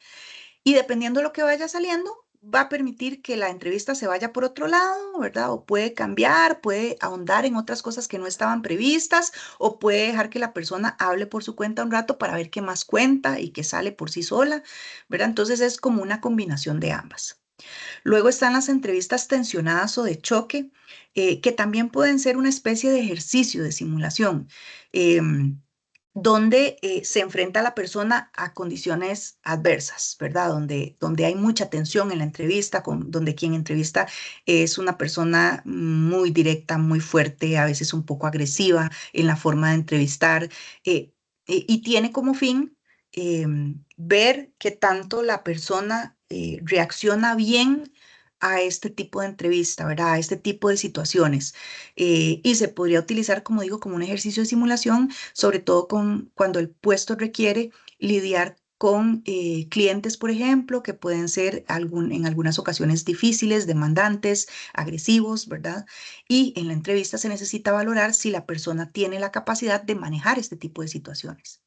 S1: y dependiendo de lo que vaya saliendo, va a permitir que la entrevista se vaya por otro lado, ¿verdad? O puede cambiar, puede ahondar en otras cosas que no estaban previstas, o puede dejar que la persona hable por su cuenta un rato para ver qué más cuenta y qué sale por sí sola, ¿verdad? Entonces es como una combinación de ambas. Luego están las entrevistas tensionadas o de choque, que también pueden ser una especie de ejercicio de simulación. Donde se enfrenta a la persona a condiciones adversas, ¿verdad? Donde hay mucha tensión en la entrevista, donde quien entrevista es una persona muy directa, muy fuerte, a veces un poco agresiva en la forma de entrevistar, y tiene como fin ver qué tanto la persona reacciona bien a este tipo de entrevista, ¿verdad? A este tipo de situaciones. Y se podría utilizar, como digo, como un ejercicio de simulación, sobre todo cuando el puesto requiere lidiar con clientes, por ejemplo, que pueden ser en algunas ocasiones difíciles, demandantes, agresivos, ¿verdad? Y en la entrevista se necesita valorar si la persona tiene la capacidad de manejar este tipo de situaciones.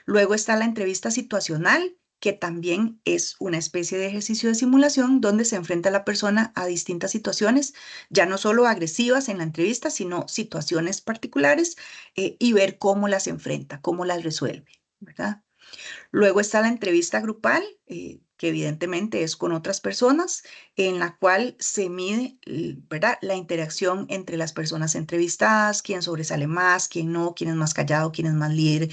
S1: Luego está la entrevista situacional, que también es una especie de ejercicio de simulación donde se enfrenta a la persona a distintas situaciones, ya no solo agresivas en la entrevista, sino situaciones particulares y ver cómo las enfrenta, cómo las resuelve, ¿verdad? Luego está la entrevista grupal, que evidentemente es con otras personas, en la cual se mide, ¿verdad?, la interacción entre las personas entrevistadas, quién sobresale más, quién no, quién es más callado, quién es más líder,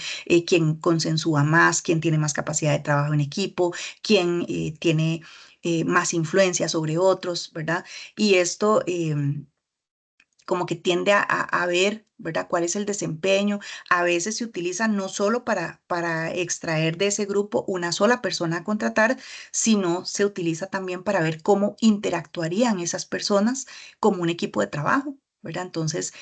S1: quién consensúa más, quién tiene más capacidad de trabajo en equipo, quién tiene más influencia sobre otros, ¿verdad? Y esto como que tiende a ver, ¿verdad? Cuál es el desempeño. A veces se utiliza no solo para extraer de ese grupo una sola persona a contratar, sino se utiliza también para ver cómo interactuarían esas personas como un equipo de trabajo, ¿verdad? Entonces,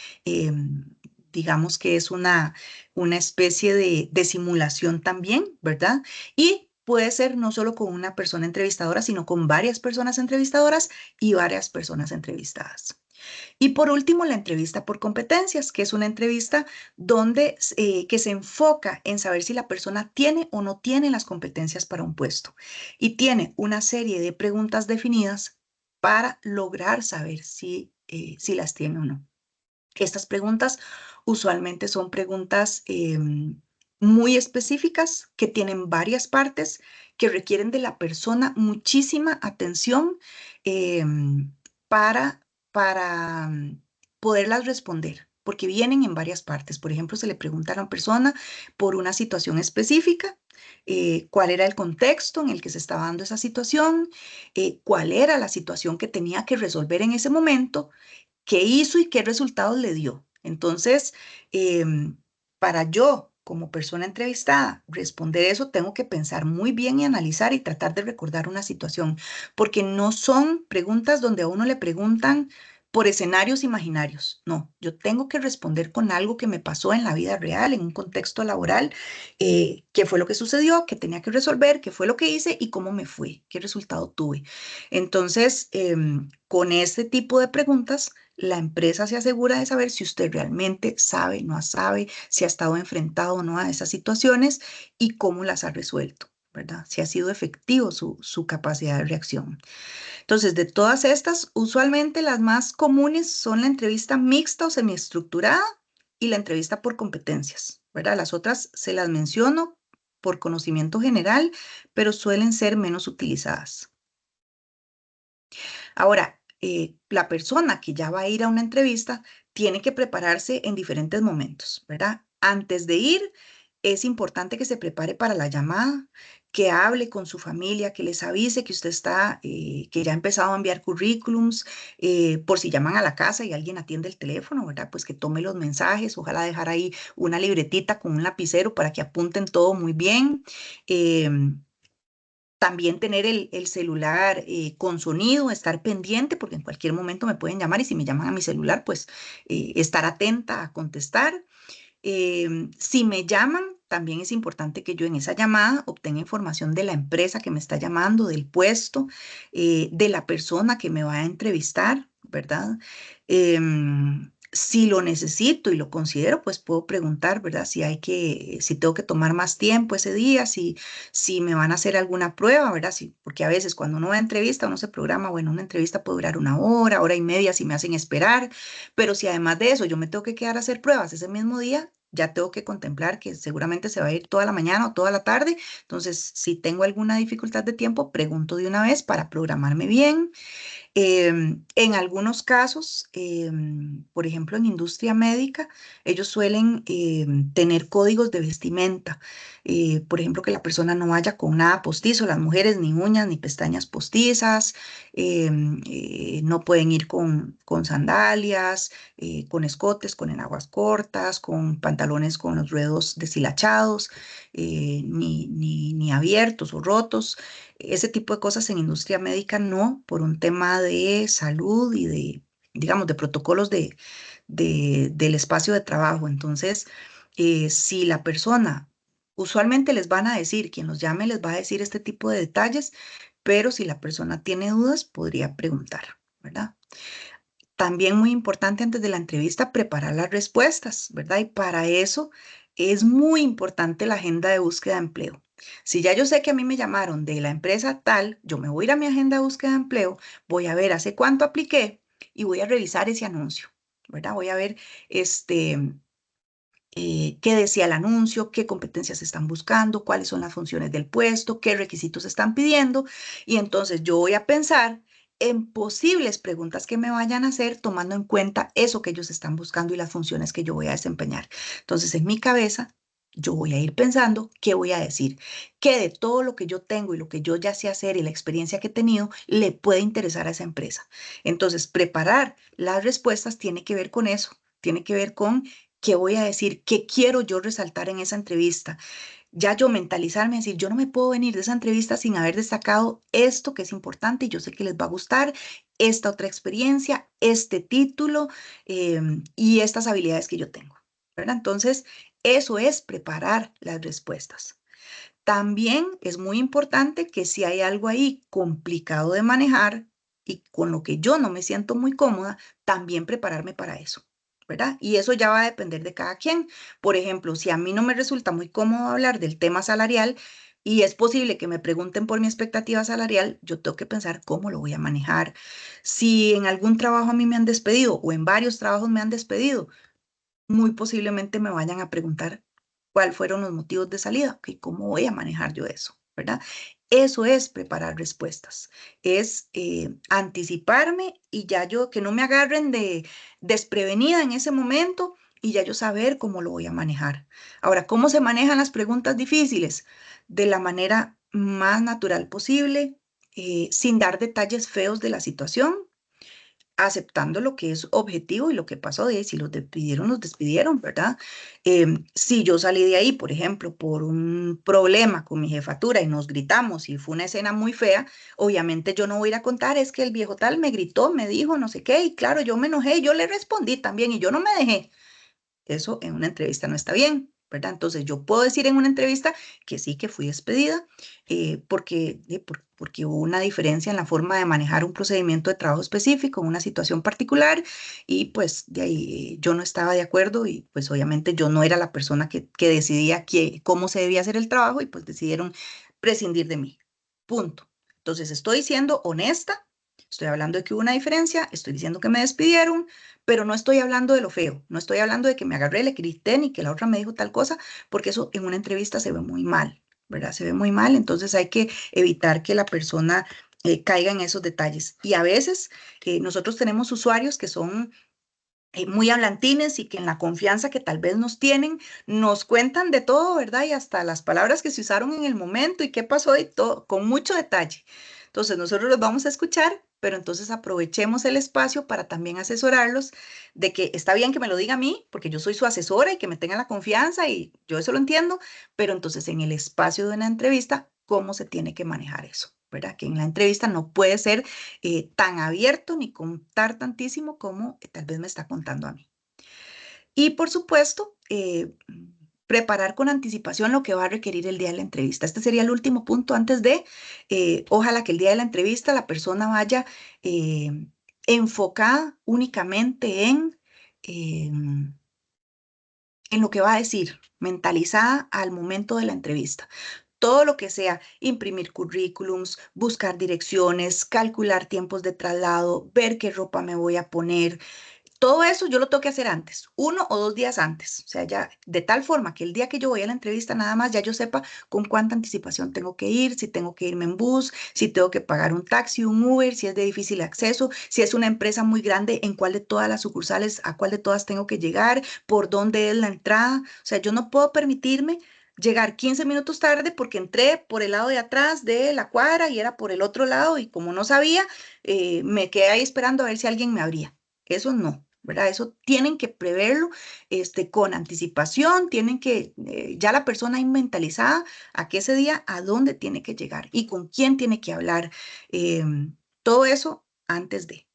S1: digamos que es una especie de simulación también, ¿verdad? Y puede ser no solo con una persona entrevistadora, sino con varias personas entrevistadoras y varias personas entrevistadas. Y por último, la entrevista por competencias, que es una entrevista que se enfoca en saber si la persona tiene o no tiene las competencias para un puesto. Y tiene una serie de preguntas definidas para lograr saber si las tiene o no. Estas preguntas usualmente son preguntas muy específicas que tienen varias partes que requieren de la persona muchísima atención para, para poderlas responder, porque vienen en varias partes. Por ejemplo, se le pregunta a la persona por una situación específica, cuál era el contexto en el que se estaba dando esa situación, cuál era la situación que tenía que resolver en ese momento, qué hizo y qué resultados le dio. Entonces, para yo, como persona entrevistada, responder eso, tengo que pensar muy bien y analizar y tratar de recordar una situación, porque no son preguntas donde a uno le preguntan por escenarios imaginarios. No, yo tengo que responder con algo que me pasó en la vida real, en un contexto laboral, qué fue lo que sucedió, qué tenía que resolver, qué fue lo que hice y cómo me fue, qué resultado tuve. Entonces, con este tipo de preguntas, la empresa se asegura de saber si usted realmente sabe, no sabe, si ha estado enfrentado o no a esas situaciones y cómo las ha resuelto, ¿verdad? Si ha sido efectivo su capacidad de reacción. Entonces, de todas estas, usualmente las más comunes son la entrevista mixta o semiestructurada y la entrevista por competencias, ¿verdad? Las otras se las menciono por conocimiento general, pero suelen ser menos utilizadas. Ahora, la persona que ya va a ir a una entrevista tiene que prepararse en diferentes momentos, ¿verdad? Antes de ir, es importante que se prepare para la llamada, que hable con su familia, que les avise que usted está, que ya ha empezado a enviar currículums, por si llaman a la casa y alguien atiende el teléfono, ¿verdad? Pues que tome los mensajes, ojalá dejar ahí una libretita con un lapicero para que apunten todo muy bien. También tener el celular con sonido, estar pendiente, porque en cualquier momento me pueden llamar y si me llaman a mi celular, pues estar atenta a contestar. Si me llaman, también es importante que yo en esa llamada obtenga información de la empresa que me está llamando, del puesto, de la persona que me va a entrevistar, ¿verdad? Si lo necesito y lo considero, pues puedo preguntar, ¿verdad? Si tengo que tomar más tiempo ese día, si me van a hacer alguna prueba, ¿verdad? Porque a veces cuando uno va a entrevista, uno se programa, bueno, una entrevista puede durar una hora, hora y media si me hacen esperar, pero si además de eso yo me tengo que quedar a hacer pruebas ese mismo día, ya tengo que contemplar que seguramente se va a ir toda la mañana o toda la tarde. Entonces, si tengo alguna dificultad de tiempo, pregunto de una vez para programarme bien. En algunos casos, por ejemplo, en industria médica, ellos suelen tener códigos de vestimenta. Por ejemplo, que la persona no vaya con nada postizo, las mujeres ni uñas ni pestañas postizas, no pueden ir con sandalias, con escotes, con enaguas cortas, con pantalones con los ruedos deshilachados, ni abiertos o rotos. Ese tipo de cosas en industria médica no, por un tema de salud y digamos, de protocolos del espacio de trabajo. Entonces, si la persona, usualmente les van a decir, quien los llame les va a decir este tipo de detalles, pero si la persona tiene dudas, podría preguntar, ¿verdad? También muy importante antes de la entrevista preparar las respuestas, ¿verdad? Y para eso es muy importante la agenda de búsqueda de empleo. Si ya yo sé que a mí me llamaron de la empresa tal, yo me voy a ir a mi agenda de búsqueda de empleo, voy a ver hace cuánto apliqué y voy a revisar ese anuncio, ¿verdad? Voy a ver qué decía el anuncio, qué competencias están buscando, cuáles son las funciones del puesto, qué requisitos están pidiendo. Y entonces yo voy a pensar en posibles preguntas que me vayan a hacer tomando en cuenta eso que ellos están buscando y las funciones que yo voy a desempeñar. Entonces en mi cabeza yo voy a ir pensando qué voy a decir, qué de todo lo que yo tengo y lo que yo ya sé hacer y la experiencia que he tenido le puede interesar a esa empresa. Entonces preparar las respuestas tiene que ver con eso, tiene que ver con qué voy a decir, qué quiero yo resaltar en esa entrevista. Ya yo mentalizarme, decir, yo no me puedo venir de esa entrevista sin haber destacado esto que es importante y yo sé que les va a gustar, esta otra experiencia, este título y estas habilidades que yo tengo, ¿verdad? Entonces, eso es preparar las respuestas. También es muy importante que si hay algo ahí complicado de manejar y con lo que yo no me siento muy cómoda, también prepararme para eso, ¿verdad? Y eso ya va a depender de cada quien. Por ejemplo, si a mí no me resulta muy cómodo hablar del tema salarial y es posible que me pregunten por mi expectativa salarial, yo tengo que pensar cómo lo voy a manejar. Si en algún trabajo a mí me han despedido o en varios trabajos me han despedido, muy posiblemente me vayan a preguntar cuáles fueron los motivos de salida, y cómo voy a manejar yo eso, ¿verdad? Eso es preparar respuestas, es anticiparme y ya yo, que no me agarren de desprevenida en ese momento y ya yo saber cómo lo voy a manejar. Ahora, ¿cómo se manejan las preguntas difíciles? De la manera más natural posible, sin dar detalles feos de la situación, aceptando lo que es objetivo y lo que pasó de ahí. Si los despidieron, ¿verdad? Si yo salí de ahí, por ejemplo, por un problema con mi jefatura y nos gritamos y fue una escena muy fea, obviamente yo no voy a ir a contar, es que el viejo tal me gritó, me dijo no sé qué, y claro, yo me enojé, yo le respondí también y yo no me dejé. Eso en una entrevista no está bien, ¿verdad? Entonces yo puedo decir en una entrevista que sí, que fui despedida porque hubo una diferencia en la forma de manejar un procedimiento de trabajo específico, en una situación particular, y pues de ahí yo no estaba de acuerdo y pues obviamente yo no era la persona que decidía cómo se debía hacer el trabajo y pues decidieron prescindir de mí. Punto. Entonces estoy siendo honesta. Estoy hablando de que hubo una diferencia, estoy diciendo que me despidieron, pero no estoy hablando de lo feo, no estoy hablando de que me agarré, le grité ni que la otra me dijo tal cosa, porque eso en una entrevista se ve muy mal, ¿verdad? Se ve muy mal, entonces hay que evitar que la persona caiga en esos detalles. Y a veces nosotros tenemos usuarios que son muy hablantines y que en la confianza que tal vez nos tienen, nos cuentan de todo, ¿verdad? Y hasta las palabras que se usaron en el momento y qué pasó y todo, con mucho detalle. Entonces, nosotros los vamos a escuchar, pero entonces aprovechemos el espacio para también asesorarlos de que está bien que me lo diga a mí, porque yo soy su asesora y que me tenga la confianza y yo eso lo entiendo, pero entonces en el espacio de una entrevista, ¿cómo se tiene que manejar eso? ¿Verdad? Que en la entrevista no puede ser tan abierto ni contar tantísimo como tal vez me está contando a mí. Y por supuesto, preparar con anticipación lo que va a requerir el día de la entrevista. Este sería el último punto antes de, ojalá que el día de la entrevista la persona vaya enfocada únicamente en lo que va a decir, mentalizada al momento de la entrevista. Todo lo que sea imprimir currículums, buscar direcciones, calcular tiempos de traslado, ver qué ropa me voy a poner, todo eso yo lo tengo que hacer antes, 1 o 2 días antes. O sea, ya de tal forma que el día que yo voy a la entrevista, nada más ya yo sepa con cuánta anticipación tengo que ir, si tengo que irme en bus, si tengo que pagar un taxi, un Uber, si es de difícil acceso, si es una empresa muy grande, en cuál de todas las sucursales, a cuál de todas tengo que llegar, por dónde es la entrada. O sea, yo no puedo permitirme llegar 15 minutos tarde porque entré por el lado de atrás de la cuadra y era por el otro lado y como no sabía, me quedé ahí esperando a ver si alguien me abría. Eso no, ¿verdad? Eso tienen que preverlo con anticipación, tienen que, ya la persona ahí mentalizada a que ese día, a dónde tiene que llegar y con quién tiene que hablar. Todo eso antes de.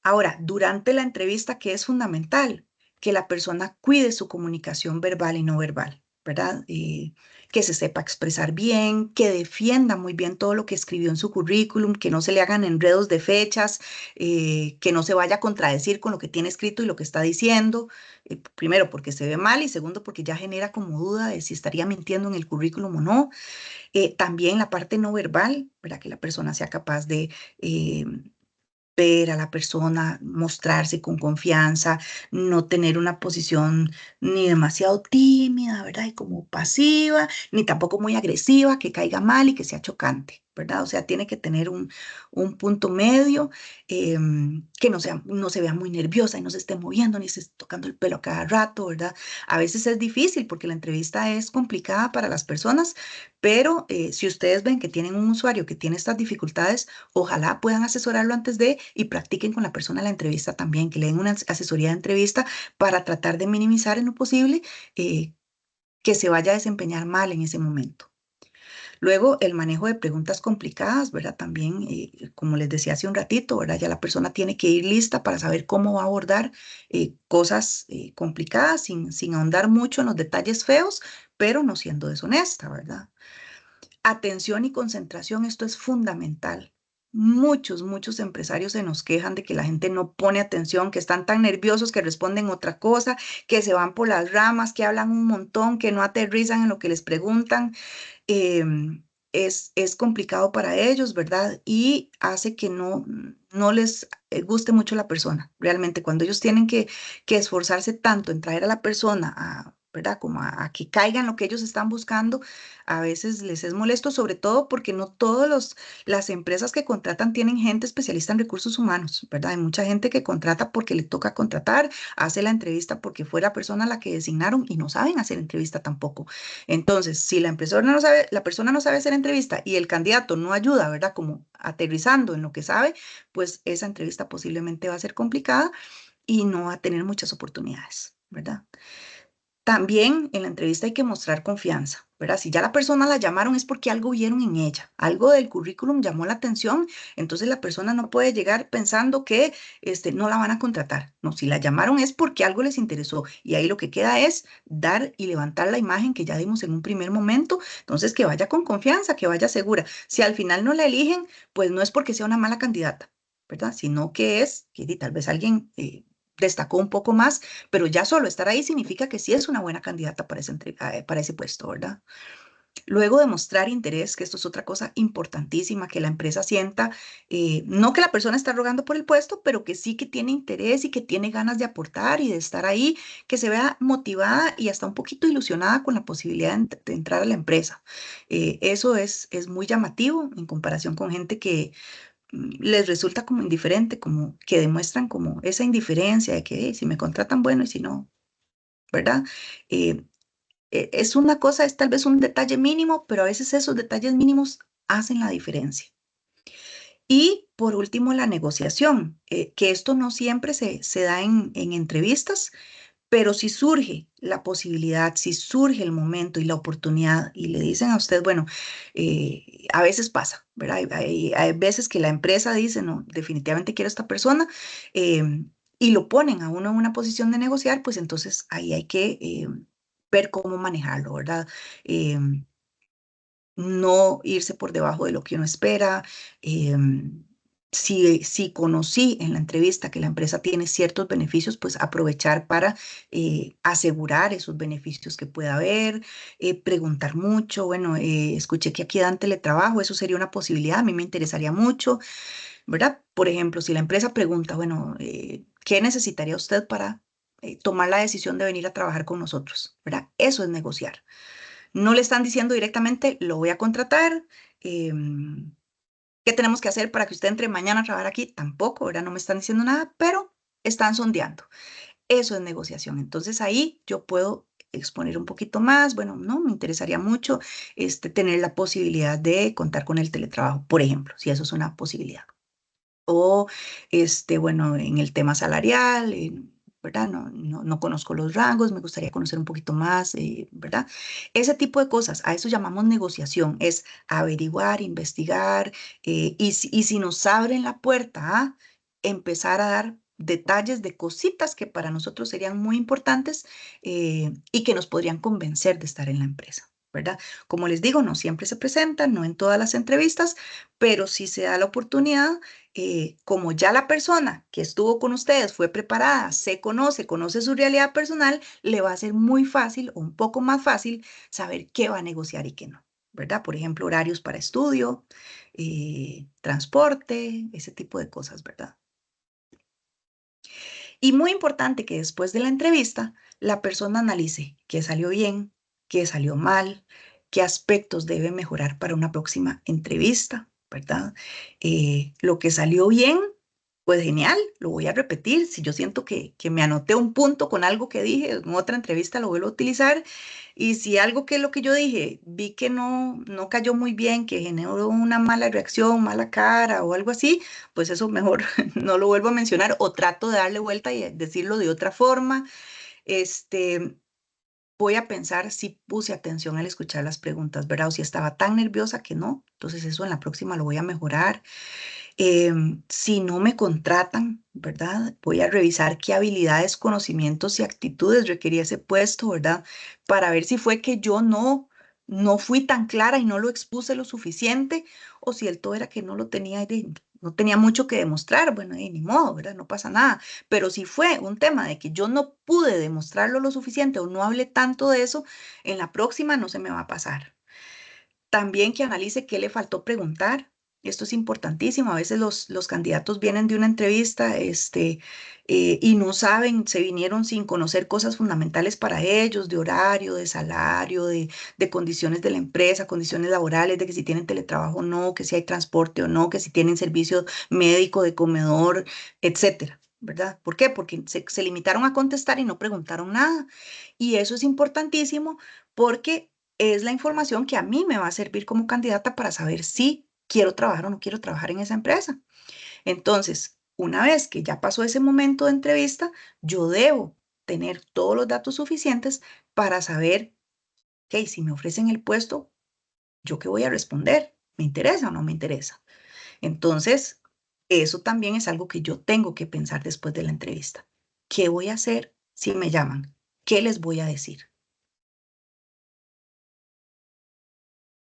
S1: Ahora, durante la entrevista, ¿qué es fundamental? Que la persona cuide su comunicación verbal y no verbal, ¿verdad? Que se sepa expresar bien, que defienda muy bien todo lo que escribió en su currículum, que no se le hagan enredos de fechas, que no se vaya a contradecir con lo que tiene escrito y lo que está diciendo. Primero, porque se ve mal y segundo, porque ya genera como duda de si estaría mintiendo en el currículum o no. También la parte no verbal, ¿verdad? Que la persona sea capaz de eh, ver a la persona, mostrarse con confianza, no tener una posición ni demasiado tímida, ¿verdad? Y como pasiva, ni tampoco muy agresiva, que caiga mal y que sea chocante, ¿verdad? O sea, tiene que tener un punto medio, que no se vea muy nerviosa y no se esté moviendo ni se esté tocando el pelo a cada rato, ¿verdad? A veces es difícil porque la entrevista es complicada para las personas, pero si ustedes ven que tienen un usuario que tiene estas dificultades, ojalá puedan asesorarlo antes de y practiquen con la persona la entrevista también, que le den una asesoría de entrevista para tratar de minimizar en lo posible eh, que se vaya a desempeñar mal en ese momento. Luego, el manejo de preguntas complicadas, ¿verdad? También, como les decía hace un ratito, ¿verdad? Ya la persona tiene que ir lista para saber cómo va a abordar cosas complicadas sin ahondar mucho en los detalles feos, pero no siendo deshonesta, ¿verdad? Atención y concentración, esto es fundamental. Muchos empresarios se nos quejan de que la gente no pone atención, que están tan nerviosos que responden otra cosa, que se van por las ramas, que hablan un montón, que no aterrizan en lo que les preguntan. Es complicado para ellos, ¿verdad? Y hace que no les guste mucho la persona. Realmente, cuando ellos tienen que esforzarse tanto en traer a la persona ¿verdad? Como a que caigan lo que ellos están buscando, a veces les es molesto, sobre todo porque no todas las empresas que contratan tienen gente especialista en recursos humanos, ¿verdad? Hay mucha gente que contrata porque le toca contratar, hace la entrevista porque fue la persona a la que designaron y no saben hacer entrevista tampoco. Entonces, si la persona no sabe hacer entrevista y el candidato no ayuda, ¿verdad? Como aterrizando en lo que sabe, pues esa entrevista posiblemente va a ser complicada y no va a tener muchas oportunidades, ¿verdad? También en la entrevista hay que mostrar confianza, ¿verdad? Si ya la persona la llamaron es porque algo vieron en ella, algo del currículum llamó la atención, entonces la persona no puede llegar pensando que no la van a contratar. No, si la llamaron es porque algo les interesó y ahí lo que queda es dar y levantar la imagen que ya dimos en un primer momento, entonces que vaya con confianza, que vaya segura. Si al final no la eligen, pues no es porque sea una mala candidata, ¿verdad? Sino que es que tal vez alguien destacó un poco más, pero ya solo estar ahí significa que sí es una buena candidata para para ese puesto, ¿verdad? Luego de mostrar interés, que esto es otra cosa importantísima, que la empresa sienta, no que la persona está rogando por el puesto, pero que sí que tiene interés y que tiene ganas de aportar y de estar ahí, que se vea motivada y hasta un poquito ilusionada con la posibilidad de entrar a la empresa. Eso es muy llamativo en comparación con gente que les resulta como indiferente, como que demuestran como esa indiferencia de que si me contratan, bueno, y si no, ¿verdad? Eh, es una cosa, es tal vez un detalle mínimo, pero a veces esos detalles mínimos hacen la diferencia. Y por último, la negociación, que esto no siempre se da en entrevistas, pero si surge la posibilidad, si surge el momento y la oportunidad y le dicen a usted, bueno, a veces pasa, ¿verdad? Hay veces que la empresa dice, no, definitivamente quiero a esta persona y lo ponen a uno en una posición de negociar, pues entonces ahí hay que ver cómo manejarlo, ¿verdad? No irse por debajo de lo que uno espera. Si conocí en la entrevista que la empresa tiene ciertos beneficios, pues aprovechar para asegurar esos beneficios que pueda haber, preguntar mucho, bueno, escuché que aquí dan teletrabajo, eso sería una posibilidad, a mí me interesaría mucho, ¿verdad? Por ejemplo, si la empresa pregunta, bueno, ¿qué necesitaría usted para tomar la decisión de venir a trabajar con nosotros? ¿Verdad? Eso es negociar. No le están diciendo directamente, lo voy a contratar. em, ¿Qué tenemos que hacer para que usted entre mañana a trabajar aquí? Tampoco, ¿verdad? No me están diciendo nada, pero están sondeando. Eso es negociación. Entonces ahí yo puedo exponer un poquito más. Bueno, no, me interesaría mucho tener la posibilidad de contar con el teletrabajo, por ejemplo, si eso es una posibilidad. O, bueno, en el tema salarial, ¿verdad? No conozco los rangos, me gustaría conocer un poquito más, ¿verdad? Ese tipo de cosas, a eso llamamos negociación, es averiguar, investigar, y si nos abren la puerta a empezar a dar detalles de cositas que para nosotros serían muy importantes y que nos podrían convencer de estar en la empresa. ¿Verdad? Como les digo, no siempre se presentan, no en todas las entrevistas, pero si se da la oportunidad, como ya la persona que estuvo con ustedes fue preparada, se conoce su realidad personal, le va a ser muy fácil o un poco más fácil saber qué va a negociar y qué no, ¿verdad? Por ejemplo, horarios para estudio, transporte, ese tipo de cosas, ¿verdad? Y muy importante que después de la entrevista, la persona analice qué salió bien, qué salió mal, qué aspectos debe mejorar para una próxima entrevista, ¿verdad? Lo que salió bien, pues genial, lo voy a repetir. Si yo siento que me anoté un punto con algo que dije en otra entrevista, lo vuelvo a utilizar. Y si algo que es lo que yo dije, vi que no cayó muy bien, que generó una mala reacción, mala cara o algo así, pues eso mejor no lo vuelvo a mencionar o trato de darle vuelta y decirlo de otra forma. Este, voy a pensar si puse atención al escuchar las preguntas, ¿verdad? O si estaba tan nerviosa que no. Entonces eso en la próxima lo voy a mejorar. Si no me contratan, ¿verdad? Voy a revisar qué habilidades, conocimientos y actitudes requería ese puesto, ¿verdad? Para ver si fue que yo no fui tan clara y no lo expuse lo suficiente, o si el todo era que no lo tenía, no tenía mucho que demostrar, bueno, ni modo, ¿verdad? No pasa nada. Pero si fue un tema de que yo no pude demostrarlo lo suficiente o no hablé tanto de eso, en la próxima no se me va a pasar. También que analice qué le faltó preguntar, Esto es importantísimo. A veces los candidatos vienen de una entrevista, y no saben, se vinieron sin conocer cosas fundamentales para ellos, de horario, de salario, de condiciones de la empresa, condiciones laborales, de que si tienen teletrabajo o no, que si hay transporte o no, que si tienen servicio médico de comedor, etcétera, ¿verdad? ¿Por qué? Porque se limitaron a contestar y no preguntaron nada. Y eso es importantísimo porque es la información que a mí me va a servir como candidata para saber si quiero trabajar o no quiero trabajar en esa empresa. Entonces, una vez que ya pasó ese momento de entrevista, yo debo tener todos los datos suficientes para saber, ok, si me ofrecen el puesto, ¿yo qué voy a responder? ¿Me interesa o no me interesa? Entonces, eso también es algo que yo tengo que pensar después de la entrevista. ¿Qué voy a hacer si me llaman? ¿Qué les voy a decir?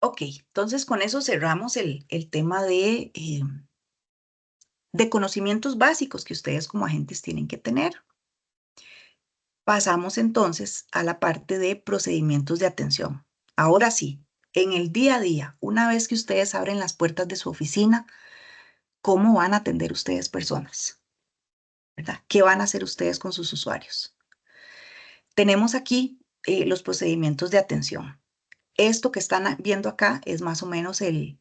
S1: Ok, entonces con eso cerramos el tema de conocimientos básicos que ustedes como agentes tienen que tener. Pasamos entonces a la parte de procedimientos de atención. Ahora sí, en el día a día, una vez que ustedes abren las puertas de su oficina, ¿cómo van a atender ustedes personas? ¿Verdad? ¿Qué van a hacer ustedes con sus usuarios? Tenemos aquí los procedimientos de atención. Esto que están viendo acá es más o menos el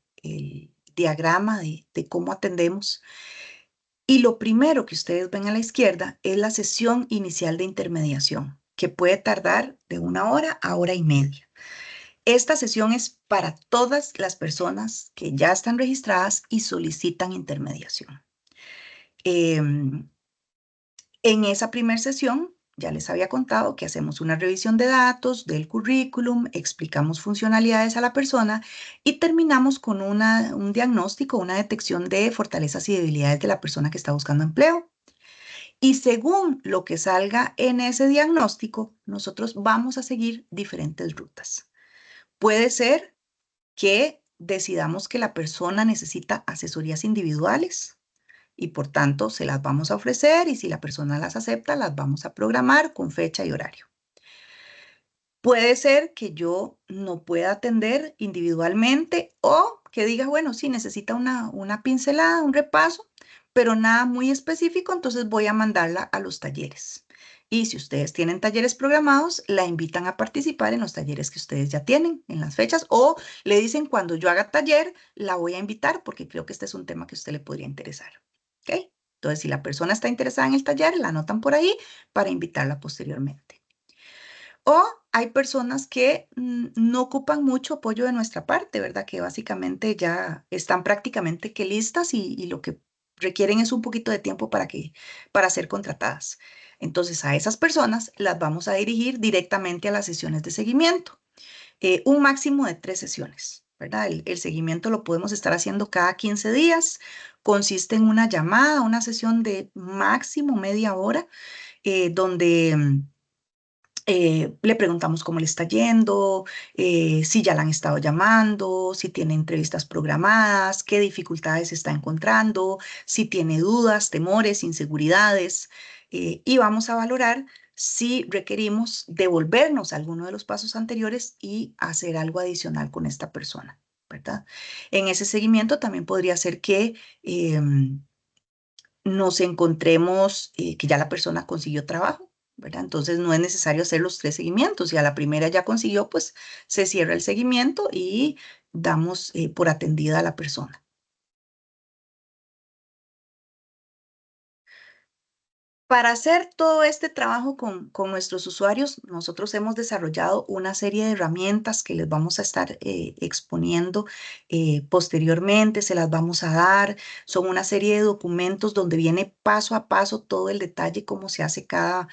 S1: diagrama de cómo atendemos. Y lo primero que ustedes ven a la izquierda es la sesión inicial de intermediación, que puede tardar de 1 hora a 1 hora y media. Esta sesión es para todas las personas que ya están registradas y solicitan intermediación. En esa primera sesión, ya les había contado que hacemos una revisión de datos del currículum, explicamos funcionalidades a la persona y terminamos con un diagnóstico, una detección de fortalezas y debilidades de la persona que está buscando empleo. Y según lo que salga en ese diagnóstico, nosotros vamos a seguir diferentes rutas. Puede ser que decidamos que la persona necesita asesorías individuales y por tanto se las vamos a ofrecer y si la persona las acepta, las vamos a programar con fecha y horario. Puede ser que yo no pueda atender individualmente o que diga, bueno, sí, necesita una pincelada, un repaso, pero nada muy específico, entonces voy a mandarla a los talleres. Y si ustedes tienen talleres programados, la invitan a participar en los talleres que ustedes ya tienen en las fechas o le dicen cuando yo haga taller, la voy a invitar porque creo que este es un tema que a usted le podría interesar. ¿Ok? Entonces, si la persona está interesada en el taller, la anotan por ahí para invitarla posteriormente. O hay personas que no ocupan mucho apoyo de nuestra parte, ¿verdad? Que básicamente ya están prácticamente que listas y lo que requieren es un poquito de tiempo para ser contratadas. Entonces, a esas personas las vamos a dirigir directamente a las sesiones de seguimiento. Un máximo de 3 sesiones, ¿verdad? El seguimiento lo podemos estar haciendo cada 15 días. Consiste en una llamada, una sesión de máximo media hora, donde le preguntamos cómo le está yendo, si ya la han estado llamando, si tiene entrevistas programadas, qué dificultades está encontrando, si tiene dudas, temores, inseguridades, y vamos a valorar si requerimos devolvernos a alguno de los pasos anteriores y hacer algo adicional con esta persona, ¿verdad? En ese seguimiento también podría ser que nos encontremos que ya la persona consiguió trabajo, ¿verdad? Entonces no es necesario hacer los 3 seguimientos. Si a la primera ya consiguió, pues se cierra el seguimiento y damos por atendida a la persona. Para hacer todo este trabajo con nuestros usuarios, nosotros hemos desarrollado una serie de herramientas que les vamos a estar exponiendo posteriormente, se las vamos a dar. Son una serie de documentos donde viene paso a paso todo el detalle, cómo se hace cada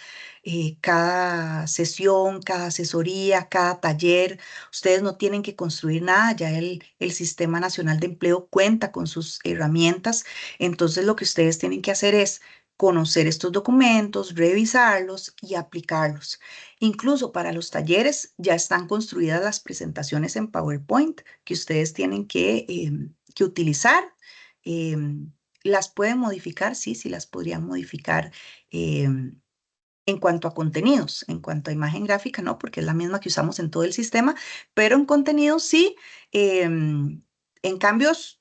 S1: sesión, cada asesoría, cada taller. Ustedes no tienen que construir nada, ya el Sistema Nacional de Empleo cuenta con sus herramientas. Entonces, lo que ustedes tienen que hacer es conocer estos documentos, revisarlos y aplicarlos. Incluso para los talleres ya están construidas las presentaciones en PowerPoint que ustedes tienen que utilizar. Las pueden modificar, sí, sí las podrían modificar en cuanto a contenidos, en cuanto a imagen gráfica, no, porque es la misma que usamos en todo el sistema, pero en contenidos sí. En cambios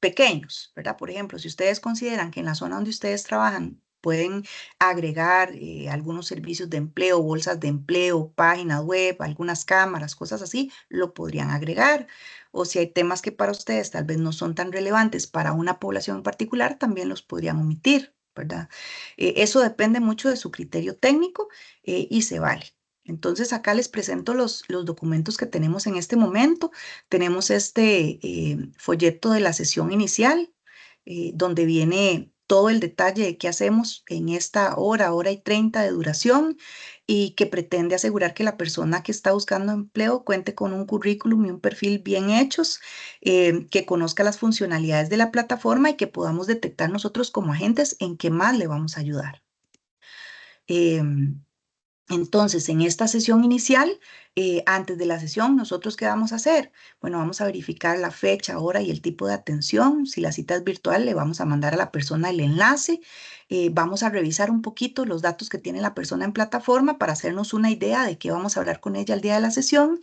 S1: pequeños, ¿verdad? Por ejemplo, si ustedes consideran que en la zona donde ustedes trabajan pueden agregar algunos servicios de empleo, bolsas de empleo, páginas web, algunas cámaras, cosas así, lo podrían agregar. O si hay temas que para ustedes tal vez no son tan relevantes para una población en particular, también los podrían omitir, ¿verdad? Eso depende mucho de su criterio técnico y se vale. Entonces acá les presento los documentos que tenemos en este momento. Tenemos este folleto de la sesión inicial, donde viene todo el detalle de qué hacemos en esta hora, hora y 30 de duración, y que pretende asegurar que la persona que está buscando empleo cuente con un currículum y un perfil bien hechos, que conozca las funcionalidades de la plataforma y que podamos detectar nosotros como agentes en qué más le vamos a ayudar. Em, entonces, en esta sesión inicial, antes de la sesión, ¿nosotros qué vamos a hacer? Bueno, vamos a verificar la fecha, hora y el tipo de atención. Si la cita es virtual, le vamos a mandar a la persona el enlace. Vamos a revisar un poquito los datos que tiene la persona en plataforma para hacernos una idea de qué vamos a hablar con ella el día de la sesión.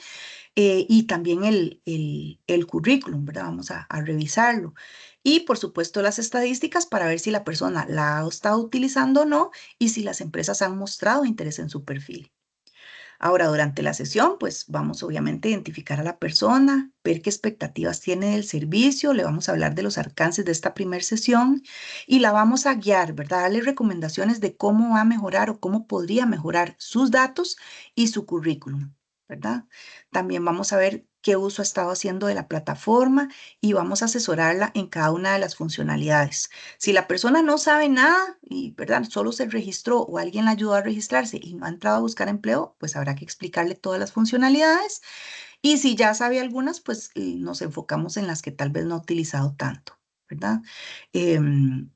S1: Y también el currículum, ¿verdad? Vamos a revisarlo. Y por supuesto las estadísticas para ver si la persona la ha estado utilizando o no y si las empresas han mostrado interés en su perfil. Ahora, durante la sesión, pues vamos obviamente a identificar a la persona, ver qué expectativas tiene del servicio, le vamos a hablar de los alcances de esta primera sesión y la vamos a guiar, ¿verdad? Darle recomendaciones de cómo va a mejorar o cómo podría mejorar sus datos y su currículum, ¿verdad? También vamos a ver qué uso ha estado haciendo de la plataforma y vamos a asesorarla en cada una de las funcionalidades. Si la persona no sabe nada y, ¿verdad? Solo se registró o alguien la ayudó a registrarse y no ha entrado a buscar empleo, pues habrá que explicarle todas las funcionalidades. Y si ya sabe algunas, pues nos enfocamos en las que tal vez no ha utilizado tanto, ¿verdad? Em,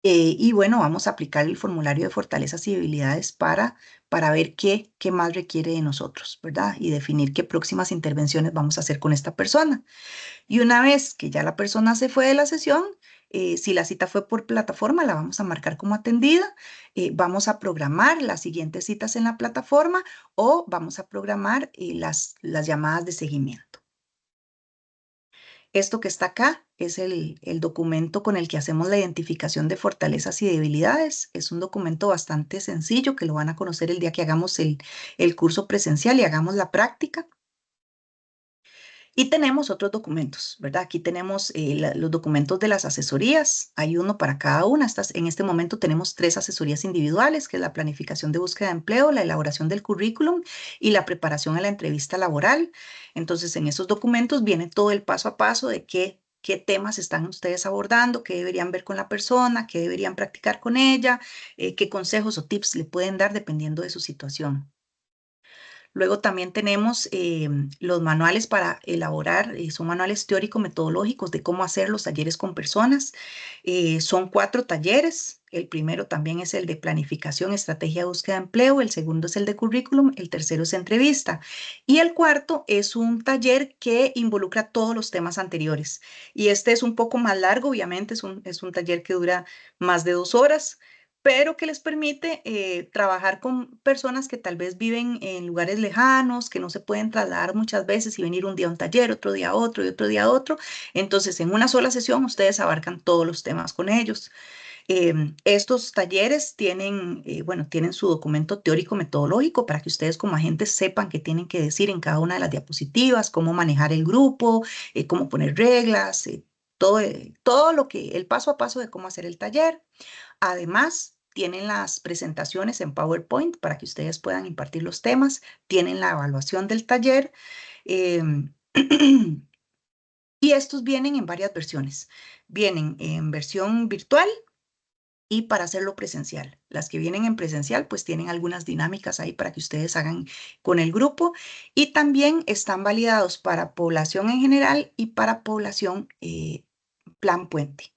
S1: y bueno, vamos a aplicar el formulario de fortalezas y debilidades para ver qué más requiere de nosotros, ¿verdad? Y definir qué próximas intervenciones vamos a hacer con esta persona. Y una vez que ya la persona se fue de la sesión, si la cita fue por plataforma, la vamos a marcar como atendida. Vamos a programar las siguientes citas en la plataforma o vamos a programar las llamadas de seguimiento. Esto que está acá es el documento con el que hacemos la identificación de fortalezas y debilidades. Es un documento bastante sencillo que lo van a conocer el día que hagamos el curso presencial y hagamos la práctica. Y tenemos otros documentos, ¿verdad? Aquí tenemos los documentos de las asesorías. Hay uno para cada una. En este momento tenemos 3 asesorías individuales, que es la planificación de búsqueda de empleo, la elaboración del currículum y la preparación a la entrevista laboral. Entonces, en esos documentos viene todo el paso a paso de qué temas están ustedes abordando, qué deberían ver con la persona, qué deberían practicar con ella, qué consejos o tips le pueden dar dependiendo de su situación. Luego también tenemos los manuales para elaborar, son manuales teórico-metodológicos de cómo hacer los talleres con personas. Son 4 talleres. El primero también es el de planificación, estrategia de búsqueda de empleo. El segundo es el de currículum. El tercero es entrevista. Y el cuarto es un taller que involucra todos los temas anteriores. Y este es un poco más largo, obviamente, es un taller que dura más de 2 horas, pero que les permite trabajar con personas que tal vez viven en lugares lejanos, que no se pueden trasladar muchas veces y venir un día a un taller, otro día a otro y otro día a otro. Entonces, en una sola sesión, ustedes abarcan todos los temas con ellos. Estos talleres tienen, bueno, tienen su documento teórico metodológico para que ustedes como agentes sepan qué tienen que decir en cada una de las diapositivas, cómo manejar el grupo, cómo poner reglas, todo lo que, el paso a paso de cómo hacer el taller. Además, tienen las presentaciones en PowerPoint para que ustedes puedan impartir los temas, tienen la evaluación del taller y estos vienen en varias versiones. Vienen en versión virtual y para hacerlo presencial. Las que vienen en presencial pues tienen algunas dinámicas ahí para que ustedes hagan con el grupo y también están validados para población en general y para población plan puente.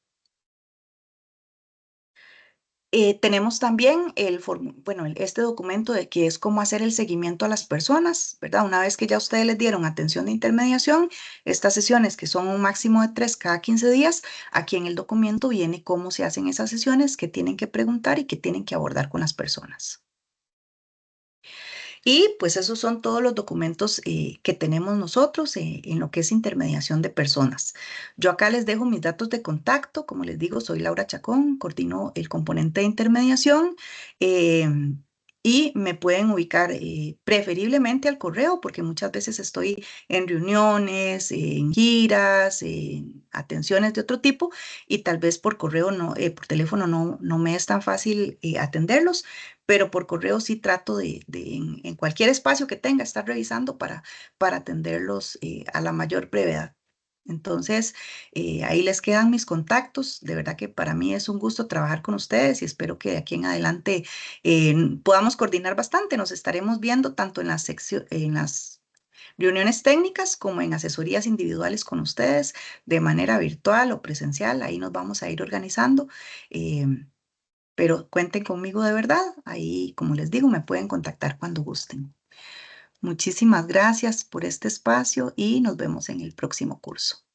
S1: Tenemos también este documento de que es cómo hacer el seguimiento a las personas, ¿verdad? Una vez que ya ustedes les dieron atención de intermediación, estas sesiones que son un máximo de 3 cada 15 días, aquí en el documento viene cómo se hacen esas sesiones, qué tienen que preguntar y qué tienen que abordar con las personas. Y pues esos son todos los documentos que tenemos nosotros en lo que es intermediación de personas. Yo acá les dejo mis datos de contacto. Como les digo, soy Laura Chacón, coordino el componente de intermediación. Y me pueden ubicar preferiblemente al correo porque muchas veces estoy en reuniones, en giras, en atenciones de otro tipo y tal vez por correo no, por teléfono no me es tan fácil atenderlos, pero por correo sí trato en cualquier espacio que tenga estar revisando para atenderlos a la mayor brevedad. Entonces, ahí les quedan mis contactos. De verdad que para mí es un gusto trabajar con ustedes y espero que de aquí en adelante podamos coordinar bastante. Nos estaremos viendo tanto en las reuniones técnicas como en asesorías individuales con ustedes de manera virtual o presencial. Ahí nos vamos a ir organizando. Pero cuenten conmigo de verdad. Ahí, como les digo, me pueden contactar cuando gusten. Muchísimas gracias por este espacio y nos vemos en el próximo curso.